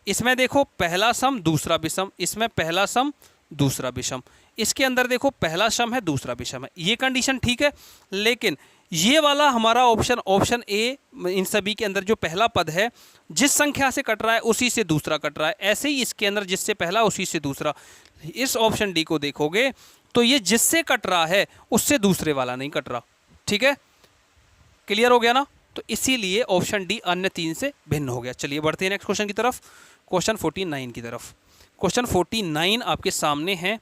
इसमें देखो पहला सम दूसरा विषम, इसमें पहला सम दूसरा विषम, इसके अंदर देखो पहला सम है दूसरा विषम है, ये कंडीशन ठीक है। लेकिन ये वाला हमारा ऑप्शन ए, इन सभी के अंदर जो पहला पद है जिस संख्या से कट रहा है उसी से दूसरा कट रहा है। ऐसे ही इसके अंदर जिससे पहला उसी से दूसरा। इस ऑप्शन डी को देखोगे तो ये जिससे कट रहा है उससे दूसरे वाला नहीं कट रहा। ठीक है, क्लियर हो गया ना? तो इसीलिए ऑप्शन डी अन्य 3 से भिन्न हो गया। चलिए बढ़ते हैं नेक्स्ट क्वेश्चन की तरफ, क्वेश्चन 49 की तरफ। क्वेश्चन 49 आपके सामने है,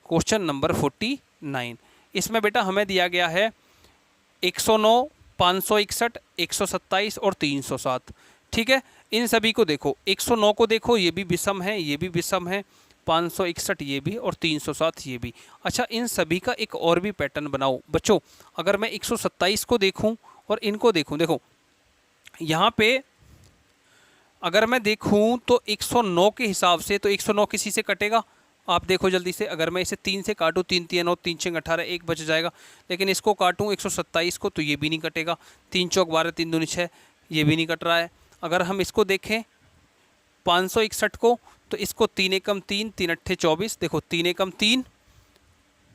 क्वेश्चन नंबर 49। इसमें बेटा हमें दिया गया है 109, 561, 127 और 307। ठीक है, इन सभी को देखो, 109 को देखो ये भी विषम है, ये भी विषम है, 561 ये भी और 307 ये भी। अच्छा, इन सभी का एक और भी पैटर्न बनाओ बच्चों। अगर मैं 127 को देखूं और इनको देखूं, देखो यहाँ पे अगर मैं देखूं तो 109 के हिसाब से तो 109 किसी से कटेगा, आप देखो जल्दी से। अगर मैं इसे 3 से काटूँ, 3 3 9, 3 6 18, 1 बच जाएगा। लेकिन इसको काटूँ 127 को तो ये भी नहीं कटेगा, 3 चौक 12, 3 दूनी 6, ये भी नहीं कट रहा है। अगर हम इसको देखें 561 को, तो इसको 3 एकम 3, 3 अट्ठे 24, देखो 3 एकम 3,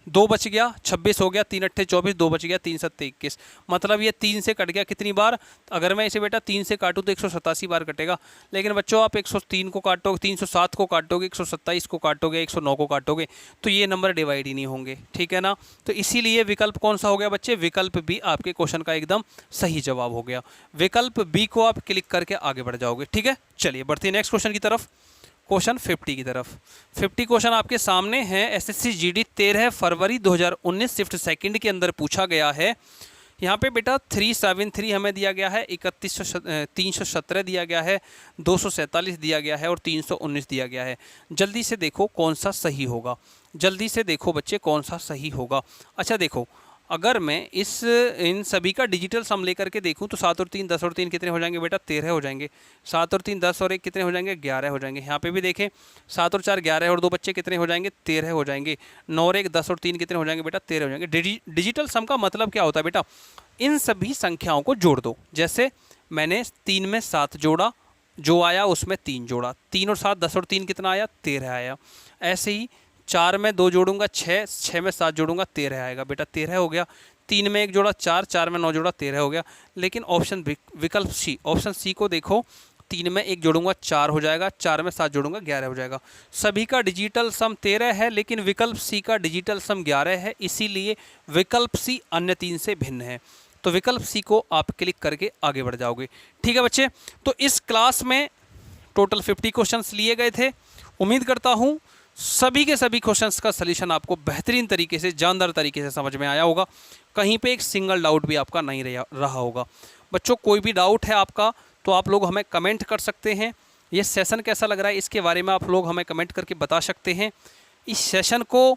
2 बच गया, 26 हो गया, 3 अट्ठे 24, 2 बच गया, 3 सत्ते 21। मतलब ये 3 से कट गया कितनी बार? अगर मैं इसे बेटा 3 से काटूँ तो 187 बार कटेगा। लेकिन बच्चों आप 103 को काटोगे, 307 को काटोगे, 127 को काटोगे, 109 को काटोगे, तो ये नंबर डिवाइड ही नहीं होंगे। ठीक है ना? तो इसीलिए विकल्प कौन सा हो गया बच्चे? विकल्प बी आपके क्वेश्चन का एकदम सही जवाब हो गया। विकल्प बी को आप क्लिक करके आगे बढ़ जाओगे। ठीक है, चलिए बढ़ते हैं नेक्स्ट क्वेश्चन की तरफ, क्वेश्चन 50 की तरफ। 50 क्वेश्चन आपके सामने है, एसएससी जीडी 13 फरवरी 2019 शिफ्ट सेकंड के अंदर पूछा गया है। यहाँ पे बेटा 373 हमें दिया गया है, 317 दिया गया है, 247 दिया गया है और 319 दिया गया है। जल्दी से देखो कौन सा सही होगा, जल्दी से देखो बच्चे कौन सा सही होगा। अच्छा देखो, अगर मैं इन सभी का डिजिटल सम लेकर के देखूं तो 7 और 3 10 और 3 कितने हो जाएंगे बेटा? 13 हो जाएंगे। 7 और 3 10 और 1 कितने हो जाएंगे? 11 हो जाएंगे। यहाँ पे भी देखें 7 और 4 11 और 2 बच्चे कितने हो जाएंगे? 13 हो जाएंगे। 9 और 1 10 और 3 कितने हो जाएंगे बेटा? 13 हो जाएंगे। डिजिटल सम का मतलब क्या होता है बेटा? इन सभी संख्याओं को जोड़ दो। जैसे मैंने 3 में 7 जोड़ा, जो आया उसमें 3 जोड़ा, 3 और 7 10 और 3 कितना आया? 13 आया। ऐसे ही 4 में 2 जोड़ूंगा 6, 6 में 7 जोड़ूंगा 13 आएगा बेटा, 13 हो गया। 3 में 1 जोड़ा 4, 4 में 9 जोड़ा 13 हो गया। लेकिन ऑप्शन विकल्प सी, ऑप्शन सी को देखो, 3 में 1 जोड़ूंगा 4 हो जाएगा, 4 में 7 जोड़ूंगा 11 हो जाएगा। सभी का डिजिटल सम 13 है, लेकिन विकल्प सी का डिजिटल सम 11 है, इसीलिए विकल्प सी अन्य 3 से भिन्न है। तो विकल्प सी को आप क्लिक करके आगे बढ़ जाओगे। ठीक है बच्चे, तो इस क्लास में टोटल 50 क्वेश्चंस लिए गए थे। उम्मीद करता हूँ सभी के सभी क्वेश्चंस का सलूशन आपको बेहतरीन तरीके से, जानदार तरीके से समझ में आया होगा। कहीं पे एक सिंगल डाउट भी आपका नहीं रहा होगा। बच्चों कोई भी डाउट है आपका तो आप लोग हमें कमेंट कर सकते हैं। ये सेशन कैसा लग रहा है इसके बारे में आप लोग हमें कमेंट करके बता सकते हैं। इस सेशन को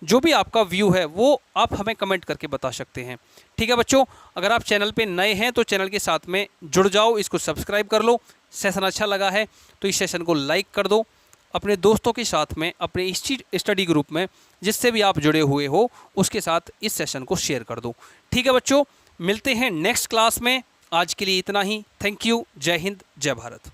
जो भी आपका व्यू है वो आप हमें कमेंट करके बता सकते हैं। ठीक है बच्चों, अगर आप चैनल पे नए हैं तो चैनल के साथ में जुड़ जाओ, इसको सब्सक्राइब कर लो। सेशन अच्छा लगा है तो इस सेशन को लाइक कर दो। अपने दोस्तों के साथ में, अपने स्टडी ग्रुप में जिससे भी आप जुड़े हुए हो उसके साथ इस सेशन को शेयर कर दो। ठीक है बच्चों, मिलते हैं नेक्स्ट क्लास में। आज के लिए इतना ही। Thank you. जय हिंद, जय भारत।